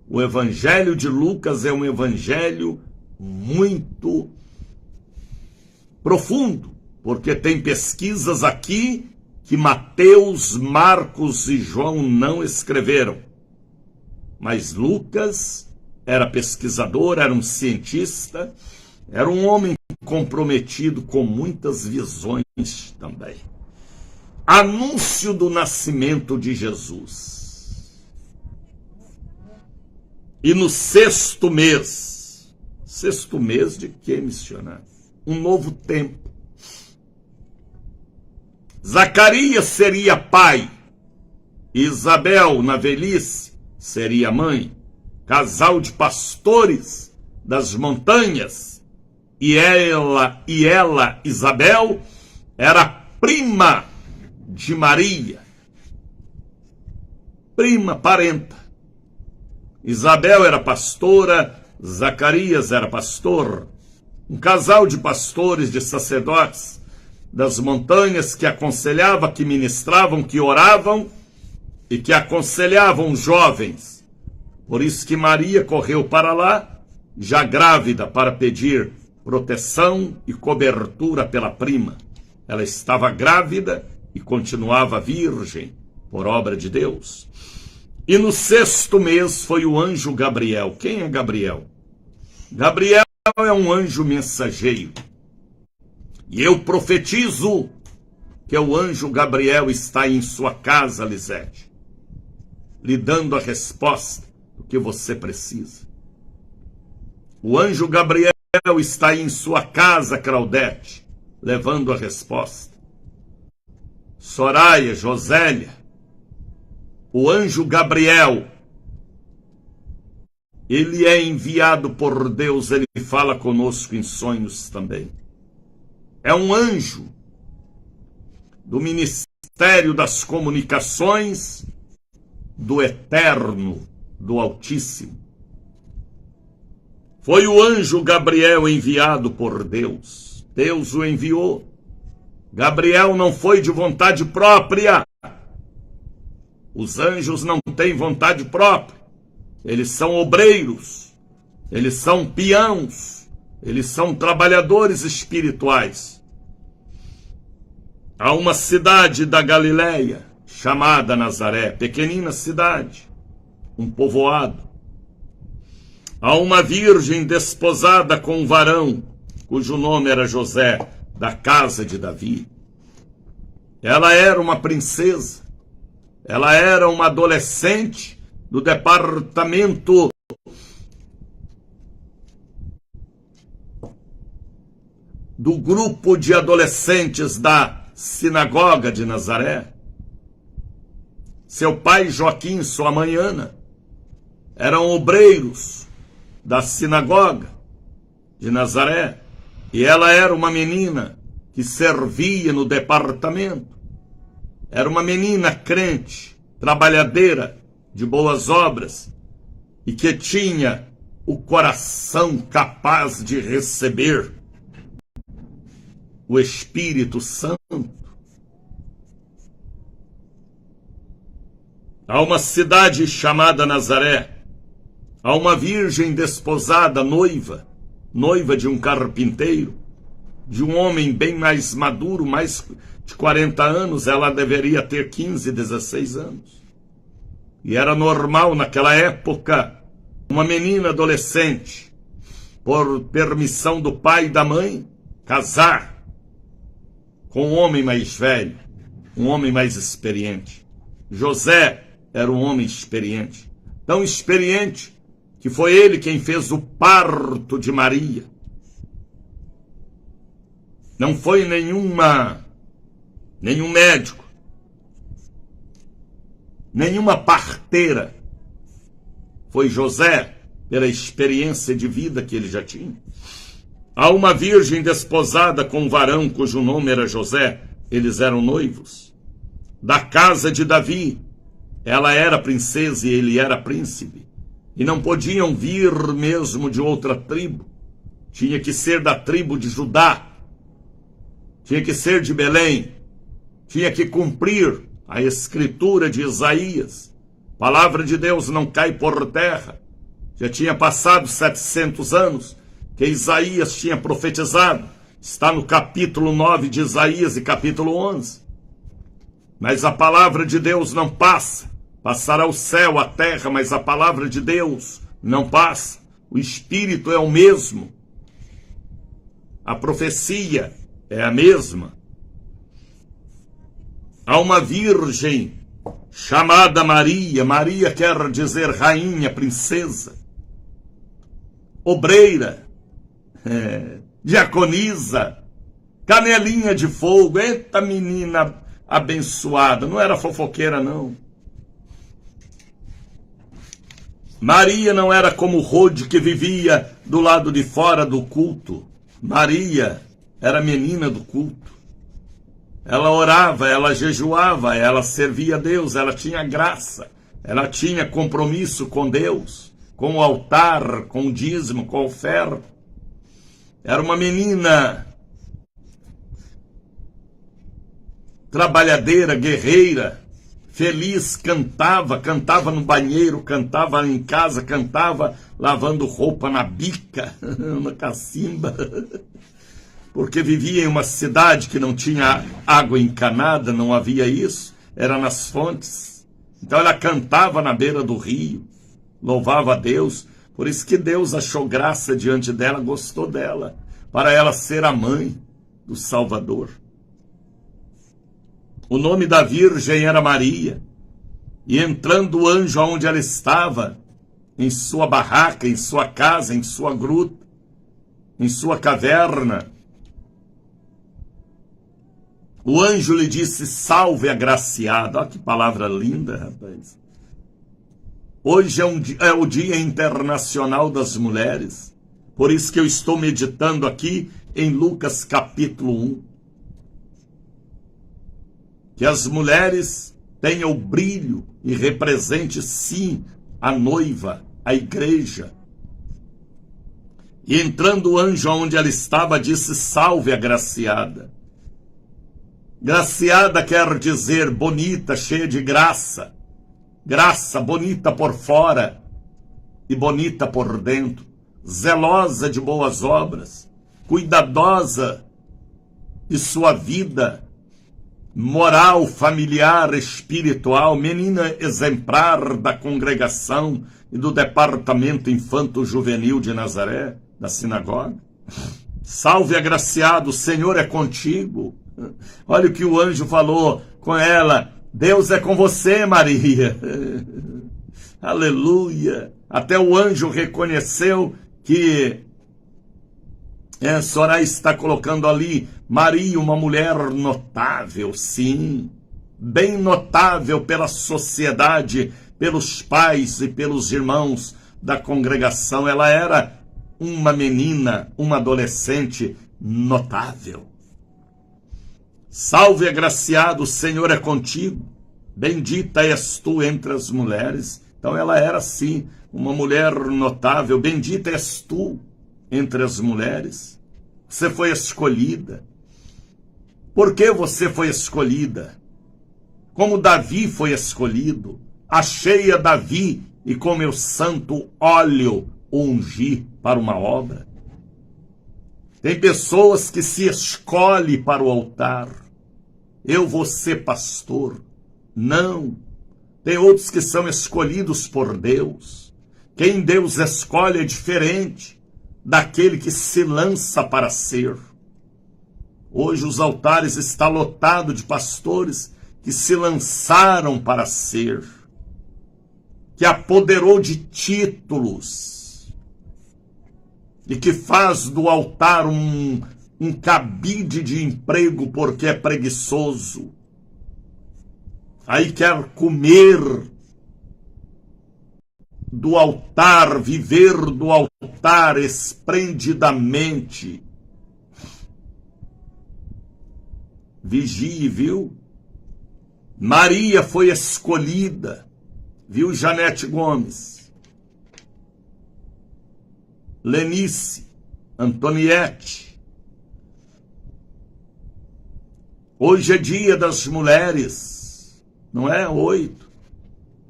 O evangelho de Lucas é um evangelho muito profundo, porque tem pesquisas aqui que Mateus, Marcos e João não escreveram. Mas Lucas era pesquisador, era um cientista, era um homem comprometido com muitas visões também. Anúncio do nascimento de Jesus. E no sexto mês de quê, missionário? Um novo tempo. Zacarias seria pai, Isabel, na velhice, seria mãe, casal de pastores das montanhas, e ela, Isabel, era prima de Maria, prima, parenta. Isabel era pastora, Zacarias era pastor, um casal de pastores, de sacerdotes das montanhas que aconselhavam, que ministravam, que oravam e que aconselhavam os jovens. Por isso que Maria correu para lá, já grávida, para pedir proteção e cobertura pela prima. Ela estava grávida e continuava virgem, por obra de Deus. E no sexto mês foi o anjo Gabriel. Quem é Gabriel? Gabriel é um anjo mensageiro. E eu profetizo que o anjo Gabriel está em sua casa, Lisete, lhe dando a resposta do que você precisa. O anjo Gabriel está em sua casa, Claudete, levando a resposta. Soraya, Josélia, o anjo Gabriel, ele é enviado por Deus, ele fala conosco em sonhos também. É um anjo do Ministério das Comunicações do Eterno, do Altíssimo. Foi o anjo Gabriel enviado por Deus. Deus o enviou. Gabriel não foi de vontade própria. Os anjos não têm vontade própria. Eles são obreiros. Eles são peãos. Eles são trabalhadores espirituais. Há uma cidade da Galileia chamada Nazaré, pequenina cidade, um povoado. Há uma virgem desposada com um varão, cujo nome era José, da casa de Davi. Ela era uma princesa, ela era uma adolescente do departamento do grupo de adolescentes da sinagoga de Nazaré. Seu pai Joaquim e sua mãe Ana eram obreiros da sinagoga de Nazaré, e ela era uma menina que servia no departamento. Era uma menina crente, trabalhadeira, de boas obras, e que tinha o coração capaz de receber o Espírito Santo. Há uma cidade chamada Nazaré. Há uma virgem desposada, noiva de um carpinteiro, de um homem bem mais maduro, mais de 40 anos, ela deveria ter 15, 16 anos. E era normal naquela época, uma menina adolescente, por permissão do pai e da mãe, casar com um homem mais velho, um homem mais experiente. José era um homem experiente, tão experiente que foi ele quem fez o parto de Maria. Não foi nenhum médico, nenhuma parteira. Foi José, pela experiência de vida que ele já tinha. Há uma virgem desposada com um varão cujo nome era José. Eles eram noivos. Da casa de Davi. Ela era princesa e ele era príncipe. E não podiam vir mesmo de outra tribo. Tinha que ser da tribo de Judá. Tinha que ser de Belém. Tinha que cumprir a escritura de Isaías. A palavra de Deus não cai por terra. Já tinha passado 700 anos que Isaías tinha profetizado. Está no capítulo 9 de Isaías e capítulo 11. Mas a palavra de Deus não passa. Passará o céu, a terra, mas a palavra de Deus não passa. O Espírito é o mesmo. A profecia é a mesma. Há uma virgem chamada Maria. Maria quer dizer rainha, princesa, obreira, diaconisa, canelinha de fogo. Eita menina abençoada, não era fofoqueira não. Maria não era como Rode, que vivia do lado de fora do culto. Maria era menina do culto. Ela orava, ela jejuava, ela servia a Deus, ela tinha graça, ela tinha compromisso com Deus, com o altar, com o dízimo, com a oferta. Era uma menina trabalhadeira, guerreira, feliz, cantava no banheiro, cantava em casa, cantava lavando roupa na bica, na cacimba, porque vivia em uma cidade que não tinha água encanada, não havia isso, era nas fontes. Então ela cantava na beira do rio, louvava a Deus, por isso que Deus achou graça diante dela, gostou dela, para ela ser a mãe do Salvador. O nome da virgem era Maria, e entrando o anjo aonde ela estava, em sua barraca, em sua casa, em sua gruta, em sua caverna. O anjo lhe disse: salve, agraciada. Olha que palavra linda, rapaz. Hoje é o Dia Internacional das Mulheres. Por isso que eu estou meditando aqui em Lucas capítulo 1. Que as mulheres tenham o brilho e represente, sim, a noiva, a igreja. E entrando o anjo onde ela estava, disse: salve, agraciada. Graciada quer dizer bonita, cheia de graça. Graça, bonita por fora e bonita por dentro. Zelosa de boas obras, cuidadosa de sua vida moral, familiar, espiritual, menina exemplar da congregação e do departamento infanto-juvenil de Nazaré, da sinagoga. Salve, agraciado, o Senhor é contigo. Olha o que o anjo falou com ela: Deus é com você, Maria. Aleluia. Até o anjo reconheceu que Soraya está colocando ali Maria, uma mulher notável, sim, bem notável pela sociedade, pelos pais e pelos irmãos da congregação. Ela era uma menina, uma adolescente notável. Salve, agraciado, o Senhor é contigo. Bendita és tu entre as mulheres. Então ela era, sim, uma mulher notável. Bendita és tu entre as mulheres. Você foi escolhida. Por que você foi escolhida? Como Davi foi escolhido. Achei a Davi e com meu santo óleo o ungi para uma obra. Tem pessoas que se escolhem para o altar. Eu vou ser pastor. Não. Tem outros que são escolhidos por Deus. Quem Deus escolhe é diferente daquele que se lança para ser. Hoje os altares estão lotados de pastores que se lançaram para ser, que apoderou de títulos e que faz do altar um cabide de emprego porque é preguiçoso. Aí quer comer do altar, viver do altar esplendidamente. Vigie, viu? Maria foi escolhida, viu, Janete Gomes? Lenice, Antoniette. Hoje é dia das mulheres, não é? 8.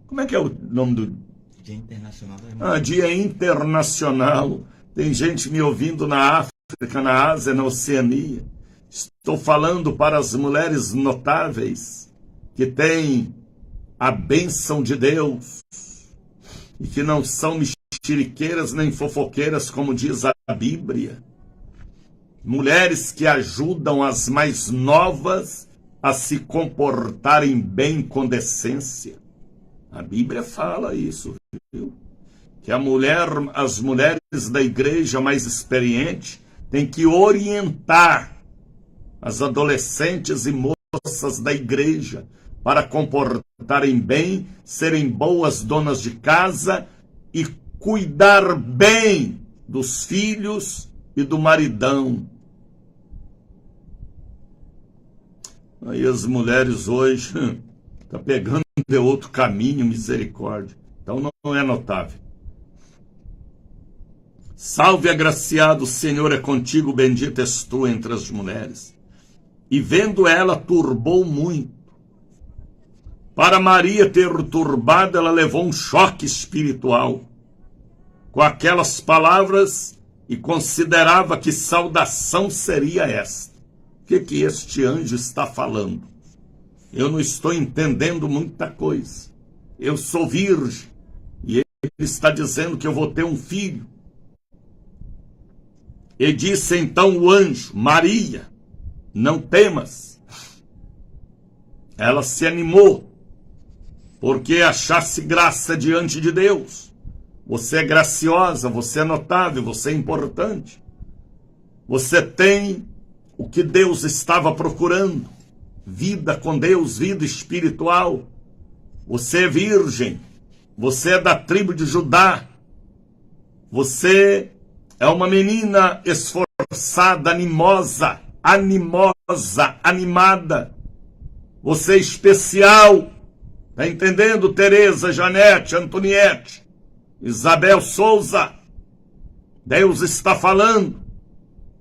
Como é que é o nome do... Dia Internacional das Mulheres. Dia Internacional. Tem gente me ouvindo na África, na Ásia, na Oceania. Estou falando para as mulheres notáveis que têm a bênção de Deus e que não são mexeriqueiras nem fofoqueiras, como diz a Bíblia. Mulheres que ajudam as mais novas a se comportarem bem com decência. A Bíblia fala isso, viu? Que as mulheres da igreja mais experientes têm que orientar as adolescentes e moças da igreja para comportarem bem, serem boas donas de casa e cuidar bem dos filhos e do maridão. Aí as mulheres hoje estão pegando de outro caminho, misericórdia. Então não é notável. Salve, agraciado, o Senhor é contigo, bendita és tu entre as mulheres. E vendo ela, turbou muito. Para Maria ter turbado, ela levou um choque espiritual com aquelas palavras e considerava que saudação seria esta. O que este anjo está falando? Eu não estou entendendo muita coisa. Eu sou virgem e ele está dizendo que eu vou ter um filho. E disse então o anjo: Maria, não temas. Ela se animou, porque achasse graça diante de Deus. Você é graciosa, você é notável, você é importante. Você tem o que Deus estava procurando. Vida com Deus, vida espiritual. Você é virgem. Você é da tribo de Judá. Você é uma menina esforçada, animosa, animada. Você é especial. Está entendendo, Tereza, Janete, Antoniette, Isabel Souza? Deus está falando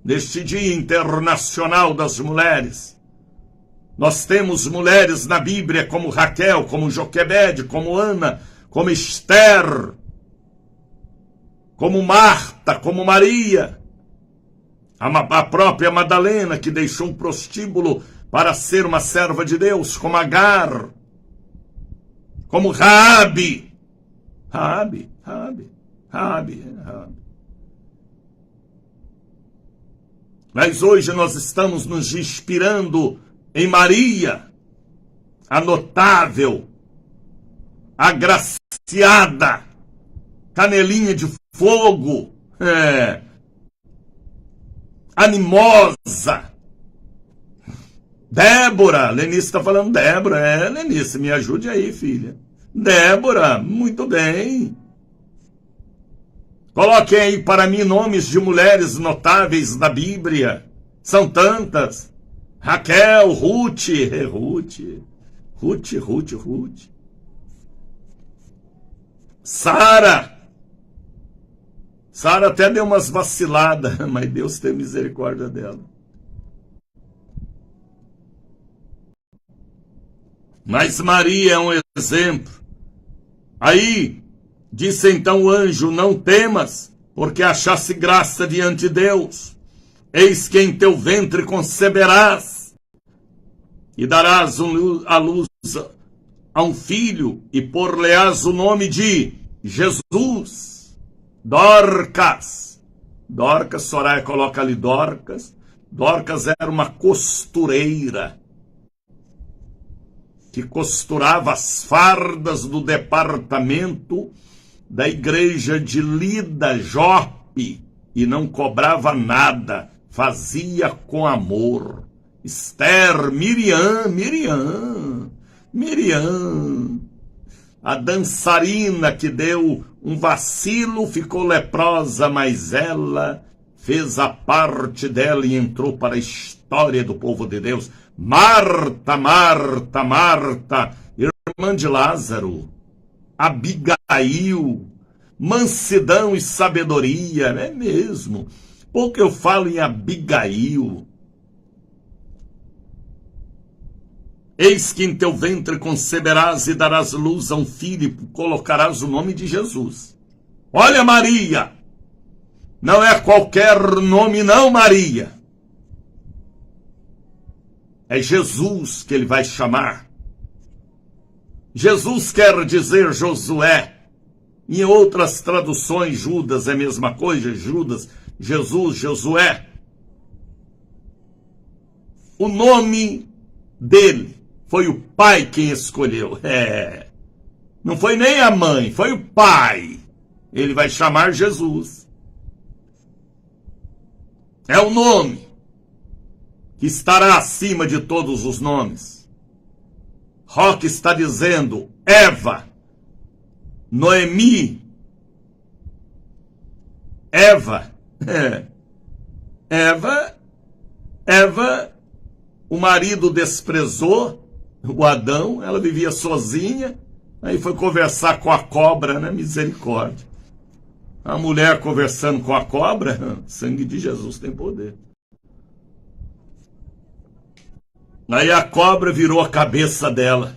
neste Dia Internacional das Mulheres. Nós temos mulheres na Bíblia como Raquel, como Joquebede, como Ana, como Esther, como Marta, como Maria, a própria Madalena, que deixou um prostíbulo para ser uma serva de Deus, como Agar, como Raabe. Mas hoje nós estamos nos inspirando em Maria, a notável, agraciada, canelinha de fogo, animosa. Débora, Lenice está falando Débora. Lenice, me ajude aí, filha. Débora, muito bem. Coloquem aí para mim nomes de mulheres notáveis da Bíblia. São tantas. Raquel, Ruth. Sara até deu umas vaciladas, mas Deus tem misericórdia dela. Mas Maria é um exemplo. Aí, disse então o anjo, não temas, porque achaste graça diante de Deus. Eis que em teu ventre conceberás, e darás à luz a um filho, e por-lhe-ás o nome de Jesus. Dorcas, Soraya coloca ali Dorcas. Dorcas era uma costureira, que costurava as fardas do departamento da igreja de Lida, Jope, e não cobrava nada, fazia com amor. Esther, Miriam, a dançarina que deu um vacilo, ficou leprosa, mas ela fez a parte dela e entrou para a história do povo de Deus. Marta, irmã de Lázaro. Abigail, mansidão e sabedoria, é mesmo. Pouco eu falo em Abigail. Eis que em teu ventre conceberás e darás luz a um filho, e colocarás o nome de Jesus. Olha, Maria, não é qualquer nome não, Maria. É Jesus que ele vai chamar. Jesus quer dizer Josué. Em outras traduções, Judas é a mesma coisa, Judas, Jesus, Josué. O nome dele foi o pai quem escolheu. Não foi nem a mãe, foi o pai. Ele vai chamar Jesus. É o nome que estará acima de todos os nomes. Roque está dizendo Eva, Noemi, Eva, o marido desprezou, o Adão, ela vivia sozinha, aí foi conversar com a cobra, né? Misericórdia. A mulher conversando com a cobra, sangue de Jesus tem poder. Aí a cobra virou a cabeça dela.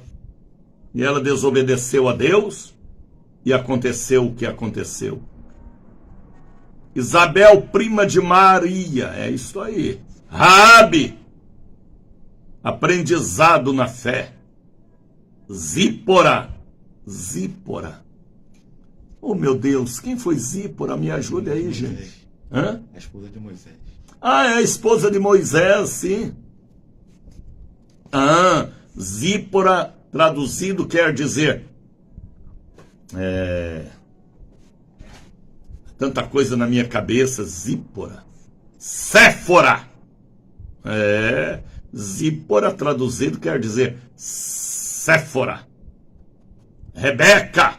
E ela desobedeceu a Deus. E aconteceu o que aconteceu. Isabel, prima de Maria. É isso aí. Raabe. Aprendizado na fé. Zípora. Oh, meu Deus. Quem foi Zípora? Me ajude aí, gente. Hã? A esposa de Moisés. Ah, é a esposa de Moisés, sim. Zípora, traduzido, quer dizer tanta coisa na minha cabeça. Zípora. Séfora. Zípora traduzido quer dizer Séfora. Rebeca.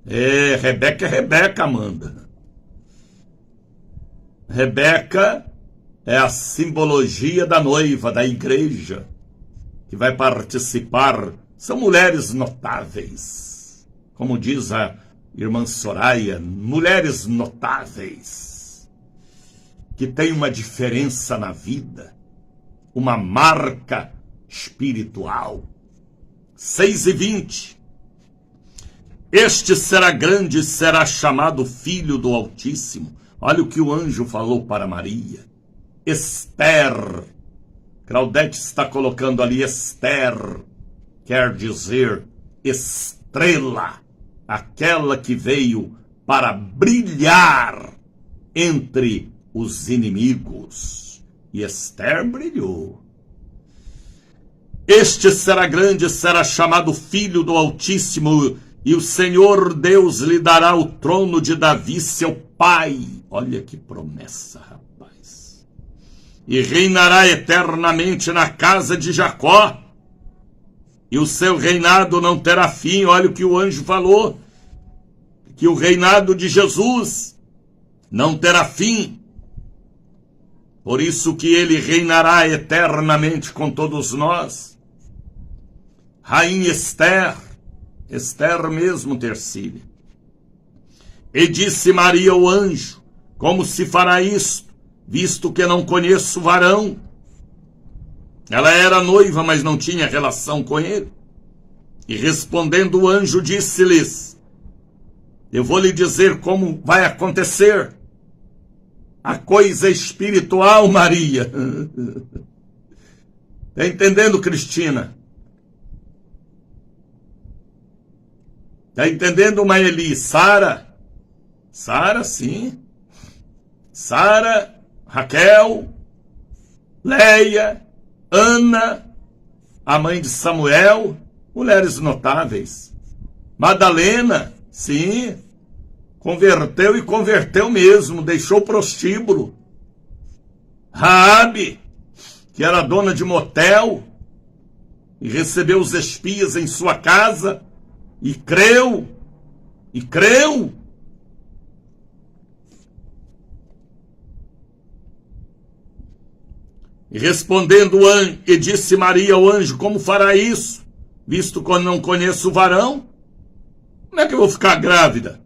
Rebeca é Rebeca, Amanda. Rebeca é a simbologia da noiva, da igreja, que vai participar. São mulheres notáveis. Como diz a irmã Soraya, mulheres notáveis, que têm uma diferença na vida, uma marca espiritual. 6:20. Este será grande e será chamado Filho do Altíssimo. Olha o que o anjo falou para Maria. Esther. Claudete está colocando ali Esther. Quer dizer estrela. Aquela que veio para brilhar entre os inimigos. E Esther brilhou. Este será grande e será chamado Filho do Altíssimo, e o Senhor Deus lhe dará o trono de Davi, seu pai. Olha que promessa, rapaz. E reinará eternamente na casa de Jacó, e o seu reinado não terá fim. Olha o que o anjo falou, que o reinado de Jesus não terá fim. Por isso que ele reinará eternamente com todos nós. Rainha Esther, Esther mesmo, Tercília. E disse Maria ao anjo: como se fará isto, visto que não conheço varão? Ela era noiva, mas não tinha relação com ele. E respondendo o anjo, disse-lhes: eu vou lhe dizer como vai acontecer. A coisa espiritual, Maria. Está entendendo, Cristina? Está entendendo, Maeli? Sara? Sara, sim. Sara, Raquel, Leia, Ana, a mãe de Samuel, mulheres notáveis. Madalena, sim, converteu e converteu mesmo, deixou prostíbulo. Raabe, que era dona de motel e recebeu os espias em sua casa e creu. E respondendo o anjo, e disse Maria ao anjo: como fará isso, visto que eu não conheço o varão? Como é que eu vou ficar grávida?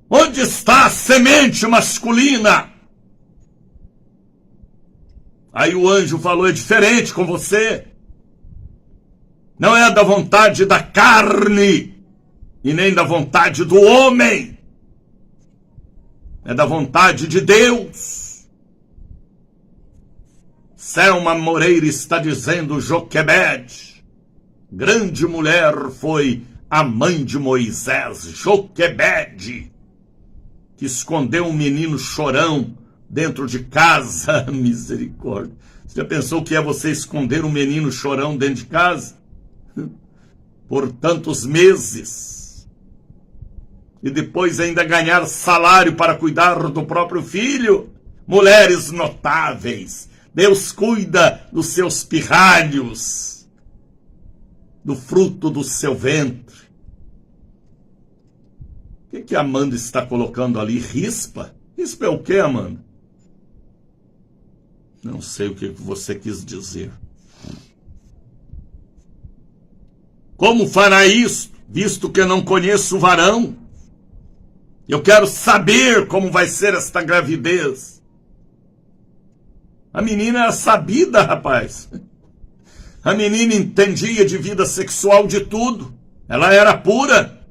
Onde está a semente masculina? Aí o anjo falou: é diferente com você. Não é da vontade da carne e nem da vontade do homem. É da vontade de Deus. Selma Moreira está dizendo: Joquebede, grande mulher foi a mãe de Moisés, Joquebede, que escondeu um menino chorão dentro de casa. Misericórdia. Você já pensou o que é você esconder um menino chorão dentro de casa? Por tantos meses. E depois ainda ganhar salário para cuidar do próprio filho? Mulheres notáveis. Deus cuida dos seus pirralhos, do fruto do seu ventre. O que a Amanda está colocando ali? Rispa? Rispa é o que, Amanda? Não sei o que você quis dizer. Como fará isso, visto que eu não conheço o varão? Eu quero saber como vai ser esta gravidez. A menina era sabida, rapaz. A menina entendia de vida sexual de tudo. Ela era pura,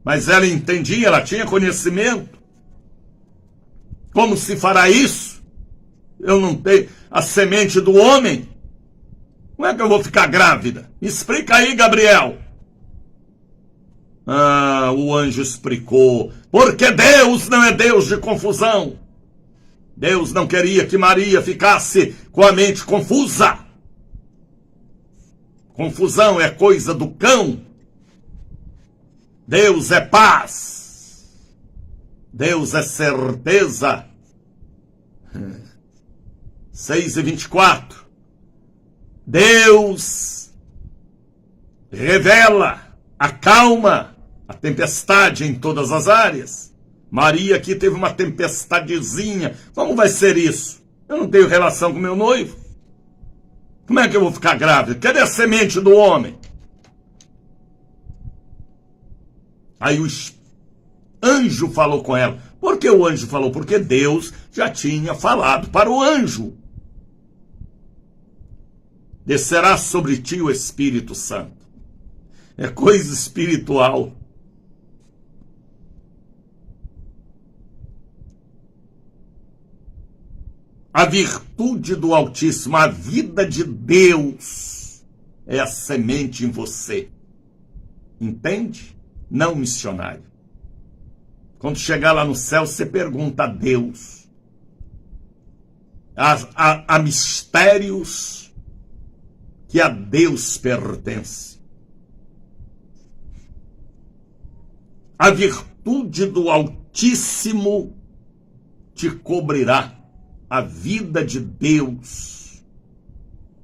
mas ela entendia, ela tinha conhecimento. Como se fará isso? Eu não tenho a semente do homem. Como é que eu vou ficar grávida? Me explica aí, Gabriel. O anjo explicou. Porque Deus não é Deus de confusão. Deus não queria que Maria ficasse com a mente confusa. Confusão é coisa do cão. Deus é paz. Deus é certeza. 6:24. Deus revela, acalma a tempestade em todas as áreas. Maria aqui teve uma tempestadezinha. Como vai ser isso? Eu não tenho relação com meu noivo. Como é que eu vou ficar grávida? Cadê a semente do homem? Aí o anjo falou com ela. Por que o anjo falou? Porque Deus já tinha falado para o anjo. Descerá sobre ti o Espírito Santo. É coisa espiritual. A virtude do Altíssimo, a vida de Deus, é a semente em você. Entende? Não, missionário. Quando chegar lá no céu, você pergunta a Deus. Há mistérios que a Deus pertence. A virtude do Altíssimo te cobrirá. A vida de Deus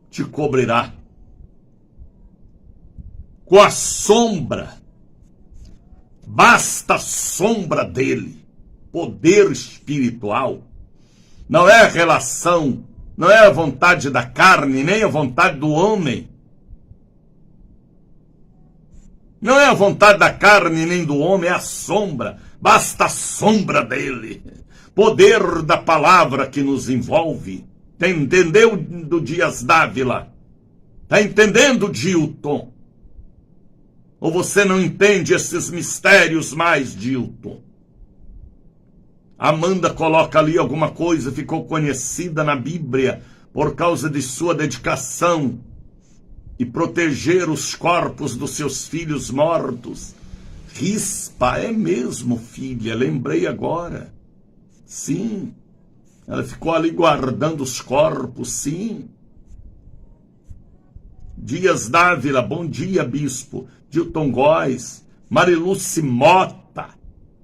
te cobrirá. Com a sombra, basta a sombra dele, poder espiritual. Não é a relação, não é a vontade da carne, nem a vontade do homem. Não é a vontade da carne nem do homem, é a sombra. Basta a sombra dele. Poder da palavra que nos envolve. Entendeu, do Dias Dávila? Está entendendo, Dilton? Ou você não entende esses mistérios mais, Dilton? Amanda coloca ali alguma coisa, ficou conhecida na Bíblia por causa de sua dedicação e proteger os corpos dos seus filhos mortos. Rispa, é mesmo, filha, lembrei agora. Sim, ela ficou ali guardando os corpos, sim. Dias Dávila, bom dia, bispo. Dilton Góes, Mariluce Mota.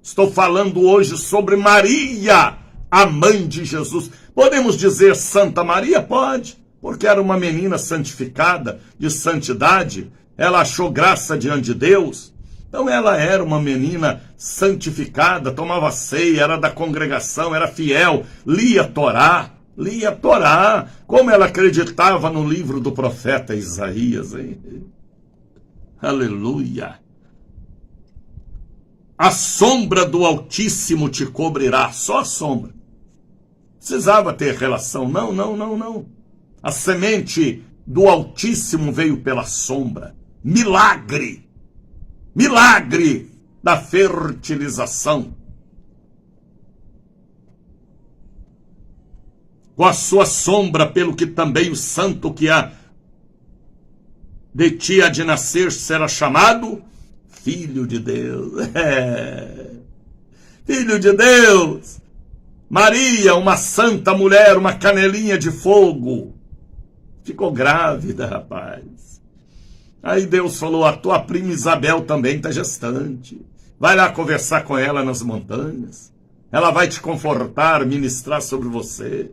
Estou falando hoje sobre Maria, a mãe de Jesus. Podemos dizer Santa Maria? Pode, porque era uma menina santificada, de santidade. Ela achou graça diante de Deus. Então ela era uma menina santificada, tomava ceia, era da congregação, era fiel, lia a Torá, como ela acreditava no livro do profeta Isaías, hein? Aleluia! A sombra do Altíssimo te cobrirá, só a sombra. Precisava ter relação, não. A semente do Altíssimo veio pela sombra. Milagre da fertilização. Com a sua sombra, pelo que também o santo que há de ti há de nascer será chamado Filho de Deus. Filho de Deus. Maria, uma santa mulher, uma canelinha de fogo. Ficou grávida, rapaz. Aí Deus falou, a tua prima Isabel também está gestante. Vai lá conversar com ela nas montanhas. Ela vai te confortar, ministrar sobre você.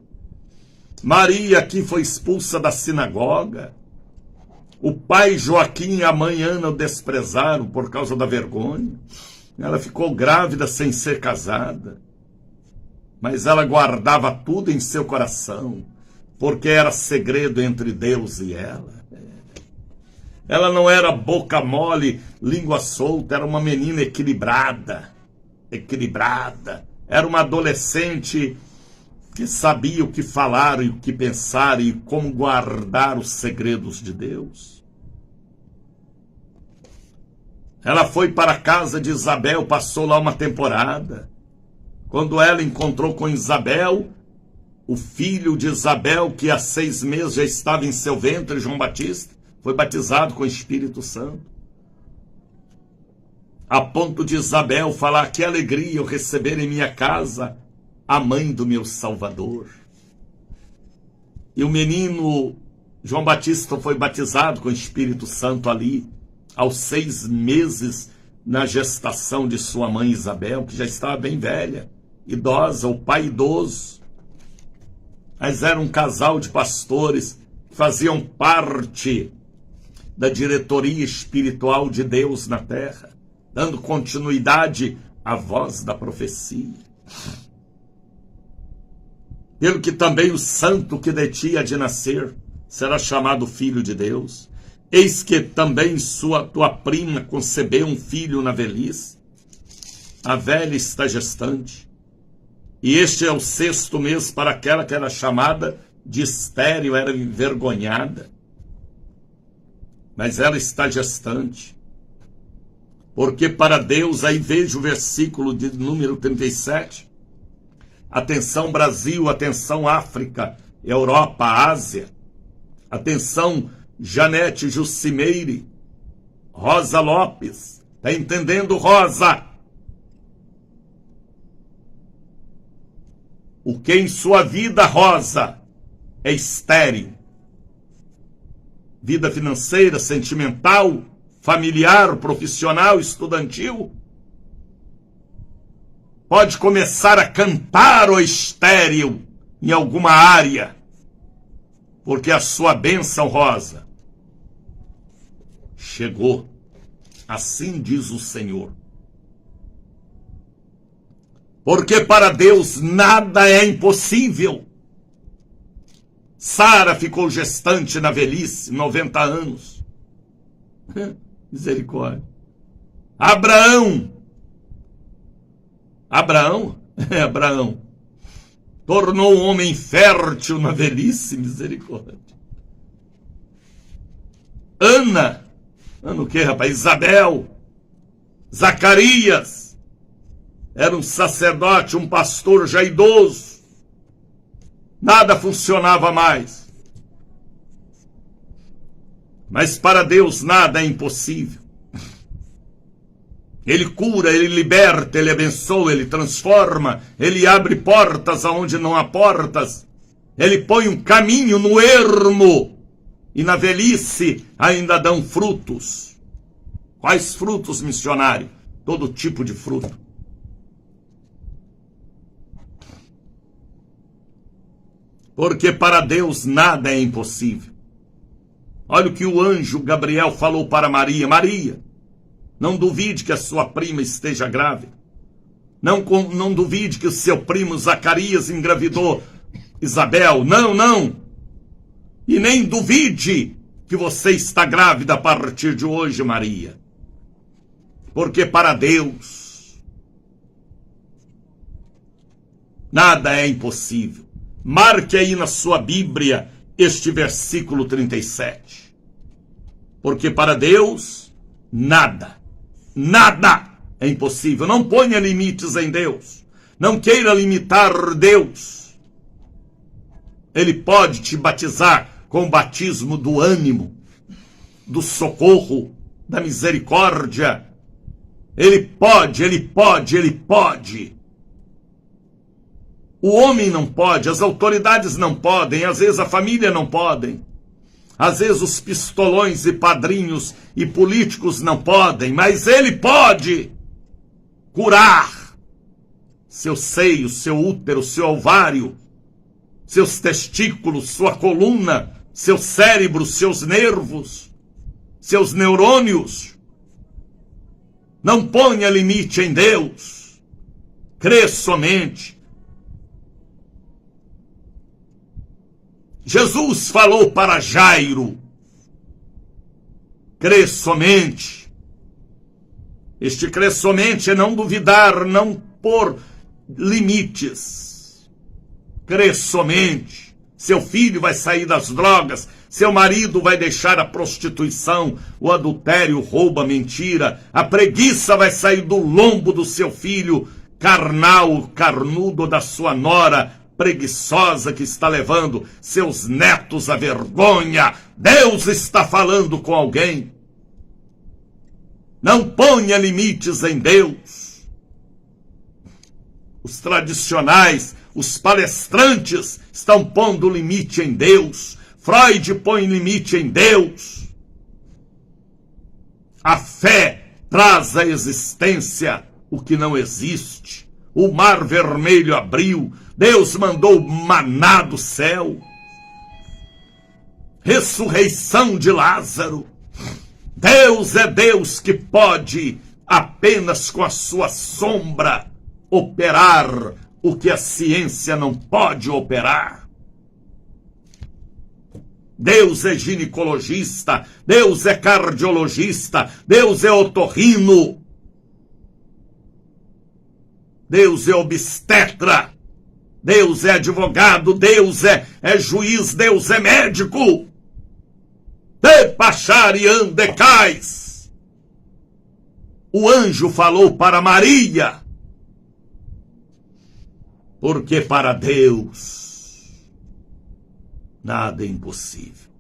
Maria aqui foi expulsa da sinagoga. O pai Joaquim e a mãe Ana o desprezaram por causa da vergonha. Ela ficou grávida sem ser casada. Mas ela guardava tudo em seu coração, porque era segredo entre Deus e ela. Ela não era boca mole, língua solta, era uma menina equilibrada. Era uma adolescente que sabia o que falar e o que pensar e como guardar os segredos de Deus. Ela foi para a casa de Isabel, passou lá uma temporada. Quando ela encontrou com Isabel, o filho de Isabel, que há 6 meses já estava em seu ventre, João Batista, foi batizado com o Espírito Santo. A ponto de Isabel falar, que alegria eu receber em minha casa a mãe do meu Salvador. E o menino João Batista foi batizado com o Espírito Santo ali, aos 6 meses na gestação de sua mãe Isabel, que já estava bem velha, idosa, o pai idoso. Mas era um casal de pastores que faziam parte da diretoria espiritual de Deus na terra, dando continuidade à voz da profecia. Pelo que também o santo que de ti há de nascer será chamado Filho de Deus. Eis que também tua prima concebeu um filho na velhice. A velha está gestante. E este é o 6º mês para aquela que era chamada de estéril, era envergonhada. Mas ela está gestante. Porque para Deus, aí veja o versículo de número 37. Atenção Brasil, atenção África, Europa, Ásia. Atenção Janete Jucimeire, Rosa Lopes. Está entendendo, Rosa? O que em sua vida, Rosa, é estéril? Vida financeira, sentimental, familiar, profissional, estudantil? Pode começar a cantar o estéril em alguma área, porque a sua bênção, Rosa, chegou. Assim diz o Senhor. Porque para Deus nada é impossível. Sara ficou gestante na velhice, 90 anos. Misericórdia. Abraão, tornou um homem fértil na velhice, misericórdia. Ana o que, rapaz? Isabel, Zacarias, era um sacerdote, um pastor já idoso. Nada funcionava mais. Mas para Deus nada é impossível. Ele cura, ele liberta, ele abençoa, ele transforma, ele abre portas aonde não há portas. Ele põe um caminho no ermo e na velhice ainda dão frutos. Quais frutos, missionário? Todo tipo de fruto. Porque para Deus nada é impossível. Olha o que o anjo Gabriel falou para Maria. Maria, não duvide que a sua prima esteja grávida. Não duvide que o seu primo Zacarias engravidou Isabel. Não. E nem duvide que você está grávida a partir de hoje, Maria. Porque para Deus nada é impossível. Marque aí na sua Bíblia este versículo 37. Porque para Deus nada é impossível. Não ponha limites em Deus. Não queira limitar Deus. Ele pode te batizar com o batismo do ânimo, do socorro, da misericórdia. Ele pode. O homem não pode, as autoridades não podem, às vezes a família não podem. Às vezes os pistolões e padrinhos e políticos não podem, mas ele pode curar seu seio, seu útero, seu ovário, seus testículos, sua coluna, seu cérebro, seus nervos, seus neurônios. Não ponha limite em Deus. Crê somente. Jesus falou para Jairo: crê somente. Este crer somente é não duvidar, não pôr limites. Crê somente. Seu filho vai sair das drogas, seu marido vai deixar a prostituição, o adultério, o roubo, a mentira, a preguiça vai sair do lombo do seu filho carnal, carnudo, da sua nora preguiçosa que está levando seus netos à vergonha. Deus está falando com alguém. Não ponha limites em Deus. Os tradicionais, os palestrantes estão pondo limite em Deus. Freud põe limite em Deus. A fé traz à existência o que não existe. O mar vermelho abriu, Deus mandou maná do céu. Ressurreição de Lázaro. Deus é Deus que pode, apenas com a sua sombra, operar o que a ciência não pode operar. Deus é ginecologista, Deus é cardiologista, Deus é otorrino, Deus é obstetra, Deus é advogado, Deus é juiz, Deus é médico. Depacharian decais. O anjo falou para Maria, porque para Deus nada é impossível.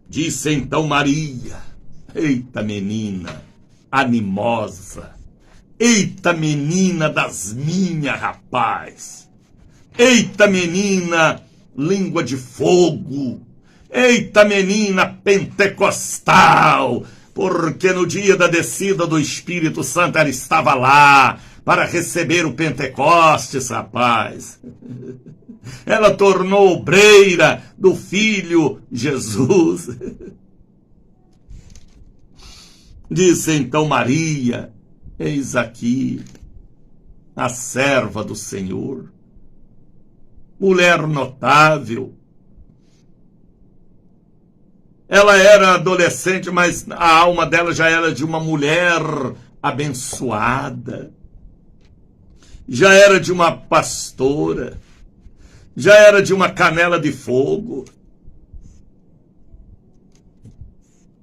Disse então Maria: eita menina animosa, eita menina das minhas, rapaz, eita menina língua de fogo, eita menina pentecostal, porque no dia da descida do Espírito Santo ela estava lá para receber o Pentecostes, rapaz. Ela tornou obreira do Filho Jesus. Disse então Maria: eis aqui a serva do Senhor, mulher notável. Ela era adolescente, mas a alma dela já era de uma mulher abençoada. Já era de uma pastora. Já era de uma canela de fogo.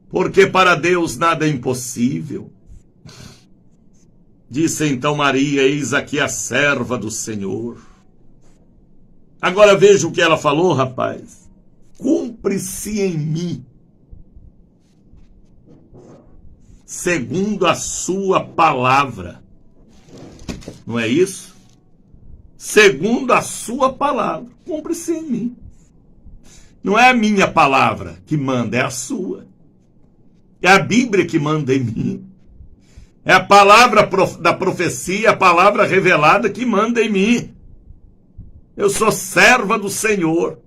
Porque para Deus nada é impossível. Disse então Maria: eis aqui a serva do Senhor. Agora veja o que ela falou, rapaz. Cumpre-se em mim, segundo a sua palavra. Não é isso? Segundo a sua palavra. Cumpre-se em mim. Não é a minha palavra que manda, é a sua. É a Bíblia que manda em mim. É a palavra da profecia, a palavra revelada que manda em mim. Eu sou serva do Senhor.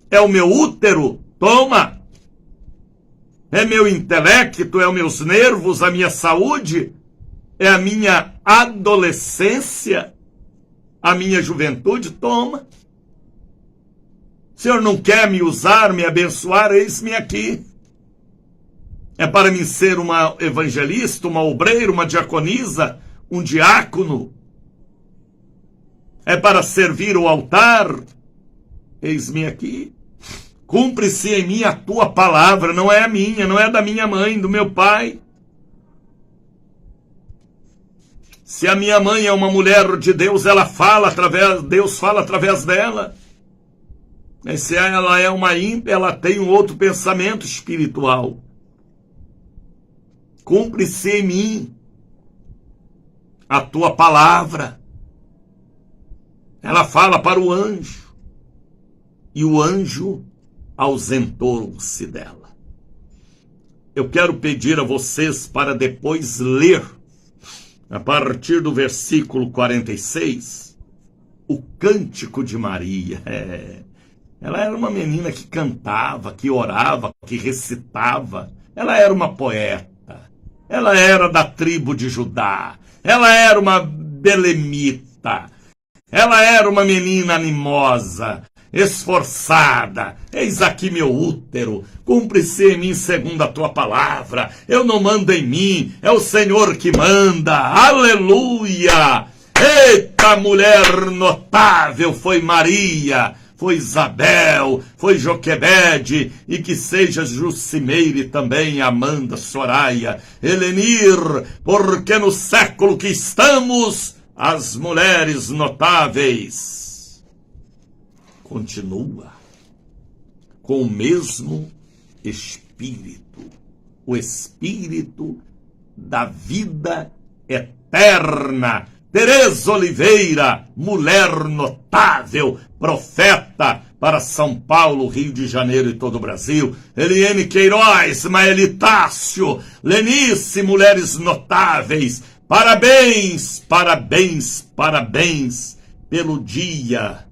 É o meu útero, toma. É meu intelecto, é os meus nervos, a minha saúde, é a minha adolescência, a minha juventude, toma. O Senhor não quer me usar, me abençoar, eis-me aqui. É para mim ser uma evangelista, uma obreira, uma diaconisa, um diácono. É para servir o altar, eis-me aqui. Cumpre-se em mim a tua palavra, não é a minha, não é da minha mãe, do meu pai. Se a minha mãe é uma mulher de Deus, Deus fala através dela. Mas se ela é uma ímpia, ela tem um outro pensamento espiritual. Cumpre-se em mim a tua palavra. Ela fala para o anjo. E o anjo ausentou-se dela. Eu quero pedir a vocês para depois ler, a partir do versículo 46, o Cântico de Maria. Ela era uma menina que cantava, que orava, que recitava. Ela era uma poeta. Ela era da tribo de Judá. Ela era uma belemita. Ela era uma menina animosa, esforçada. Eis aqui meu útero, cumpre-se em mim segundo a tua palavra. Eu não mando em mim, é o Senhor que manda. Aleluia! Eita, mulher notável foi Maria, foi Isabel, foi Joquebede, e que seja Jucimeire também, Amanda, Soraya, Helenir, porque no século que estamos, as mulheres notáveis. Continua com o mesmo Espírito, o Espírito da vida eterna. Tereza Oliveira, mulher notável, profeta, para São Paulo, Rio de Janeiro e todo o Brasil. Eliane Queiroz, Maeli Tássio, Lenice, mulheres notáveis. Parabéns, parabéns, parabéns pelo Dia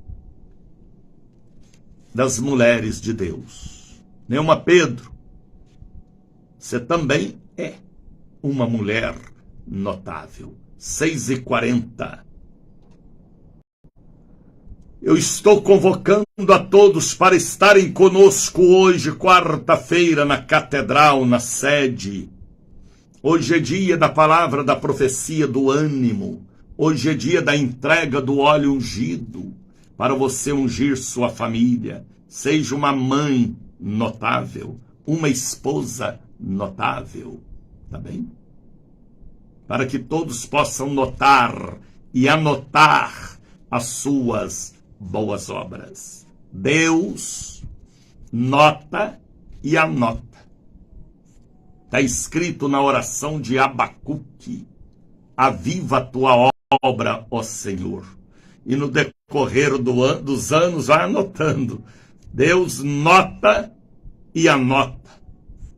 das Mulheres de Deus. Neuma Pedro, você também é uma mulher notável. 6h40. Eu estou convocando a todos para estarem conosco hoje, quarta-feira, na Catedral, na sede. Hoje é dia da palavra da profecia do ânimo. Hoje é dia da entrega do óleo ungido, para você ungir sua família. Seja uma mãe notável, uma esposa notável, tá bem? Para que todos possam notar e anotar as suas boas obras. Deus nota e anota. Está escrito na oração de Abacuque: aviva a tua obra, ó Senhor. E no decorrer dos anos vai anotando. Deus nota e anota.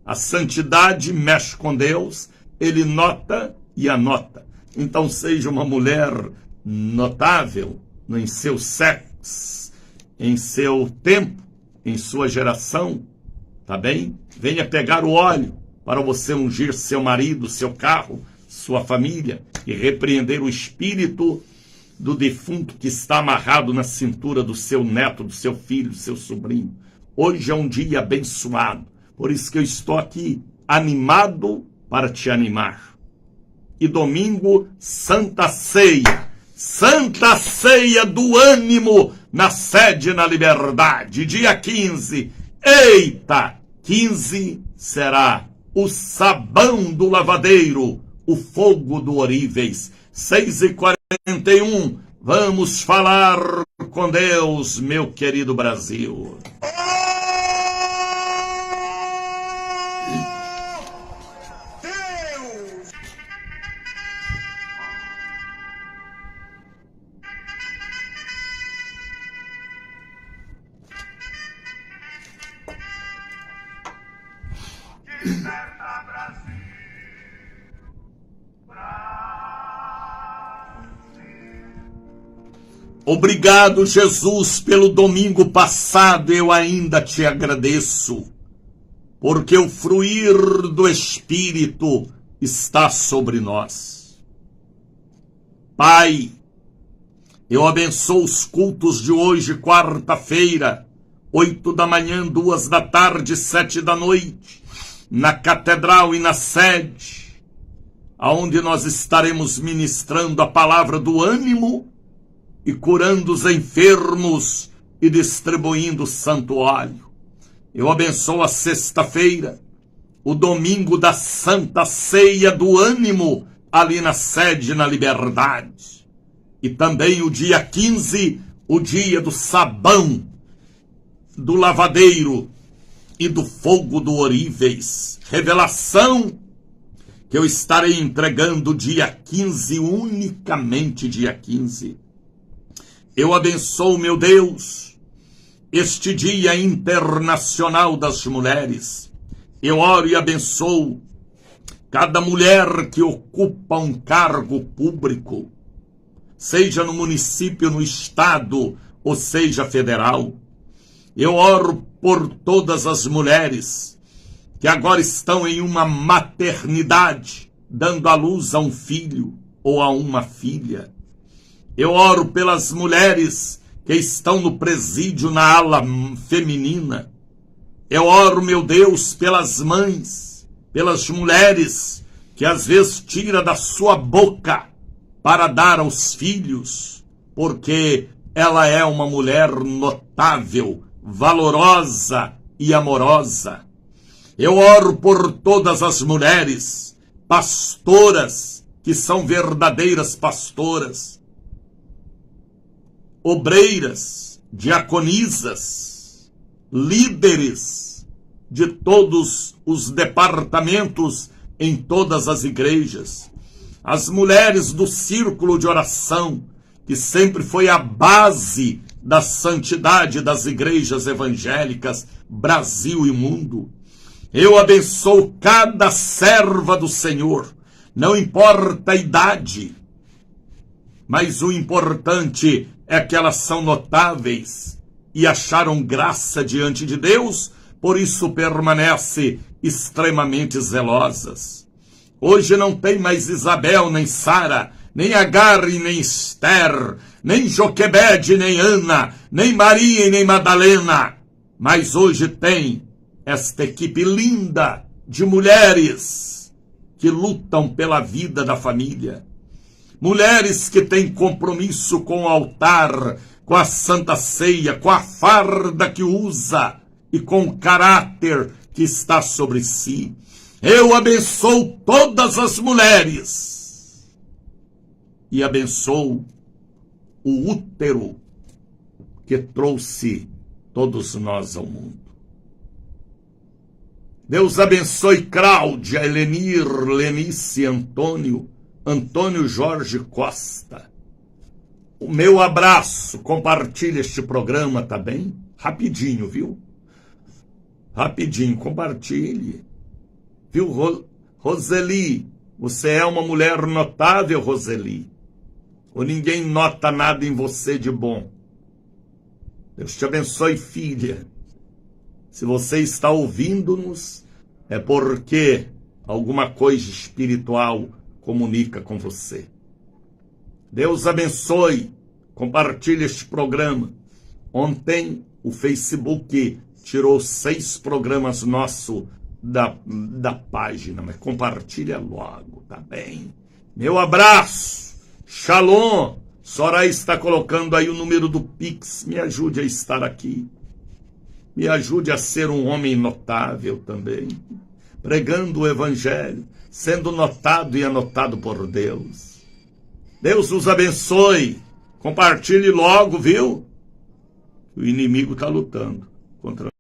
A santidade mexe com Deus, ele nota e anota. Então seja uma mulher notável em seu sexo, em seu tempo, em sua geração, tá bem? Venha pegar o óleo para você ungir seu marido, seu carro, sua família e repreender o espírito do defunto que está amarrado na cintura do seu neto, do seu filho, do seu sobrinho. Hoje é um dia abençoado, por isso que eu estou aqui animado para te animar. E domingo, Santa Ceia do ânimo na sede na Liberdade, dia 15. Eita, 15 será o sabão do lavadeiro, o fogo do Oríveis. 6h41, vamos falar com Deus, meu querido Brasil. Obrigado, Jesus, pelo domingo passado. Eu ainda te agradeço, porque o fruir do Espírito está sobre nós. Pai, eu abençoo os cultos de hoje, quarta-feira, 8 da manhã, 2 da tarde, 7 da noite, na Catedral e na sede, aonde nós estaremos ministrando a palavra do ânimo e curando os enfermos e distribuindo o santo óleo. Eu abençoo a sexta-feira, o domingo da Santa Ceia do ânimo, ali na sede na Liberdade. E também o dia 15, o dia do sabão, do lavadeiro e do fogo do Oríveis. Revelação que eu estarei entregando dia 15, unicamente dia 15. Eu abençoo, meu Deus, este Dia Internacional das Mulheres. Eu oro e abençoo cada mulher que ocupa um cargo público, seja no município, no estado, ou seja federal. Eu oro por todas as mulheres que agora estão em uma maternidade, dando à luz a um filho ou a uma filha. Eu oro pelas mulheres que estão no presídio na ala feminina. Eu oro, meu Deus, pelas mães, pelas mulheres que às vezes tira da sua boca para dar aos filhos, porque ela é uma mulher notável, valorosa e amorosa. Eu oro por todas as mulheres, pastoras, que são verdadeiras pastoras, obreiras, diaconisas, líderes de todos os departamentos em todas as igrejas, as mulheres do círculo de oração, que sempre foi a base da santidade das igrejas evangélicas, Brasil e mundo. Eu abençoo cada serva do Senhor, não importa a idade, mas o importante é que elas são notáveis e acharam graça diante de Deus, por isso permanece extremamente zelosas. Hoje não tem mais Isabel, nem Sara, nem Agar e nem Esther, nem Joquebede, nem Ana, nem Maria e nem Madalena, mas hoje tem esta equipe linda de mulheres que lutam pela vida da família. Mulheres que têm compromisso com o altar, com a Santa Ceia, com a farda que usa e com o caráter que está sobre si. Eu abençoo todas as mulheres e abençoo o útero que trouxe todos nós ao mundo. Deus abençoe Cláudia, Helenir, Lenice, Antônio Jorge Costa. O meu abraço, compartilha este programa, tá bem? Rapidinho, viu? Rapidinho, compartilhe. Viu, Roseli? Você é uma mulher notável, Roseli. Ou ninguém nota nada em você de bom? Deus te abençoe, filha. Se você está ouvindo-nos, é porque alguma coisa espiritual comunica com você. Deus abençoe. Compartilhe este programa. Ontem o Facebook tirou 6 programas nossos da página, mas compartilha logo, tá bem? Meu abraço. Shalom. Soraya está colocando aí o número do Pix. Me ajude a estar aqui. Me ajude a ser um homem notável também, pregando o Evangelho, sendo notado e anotado por Deus. Deus os abençoe. Compartilhe logo, viu? O inimigo está lutando contra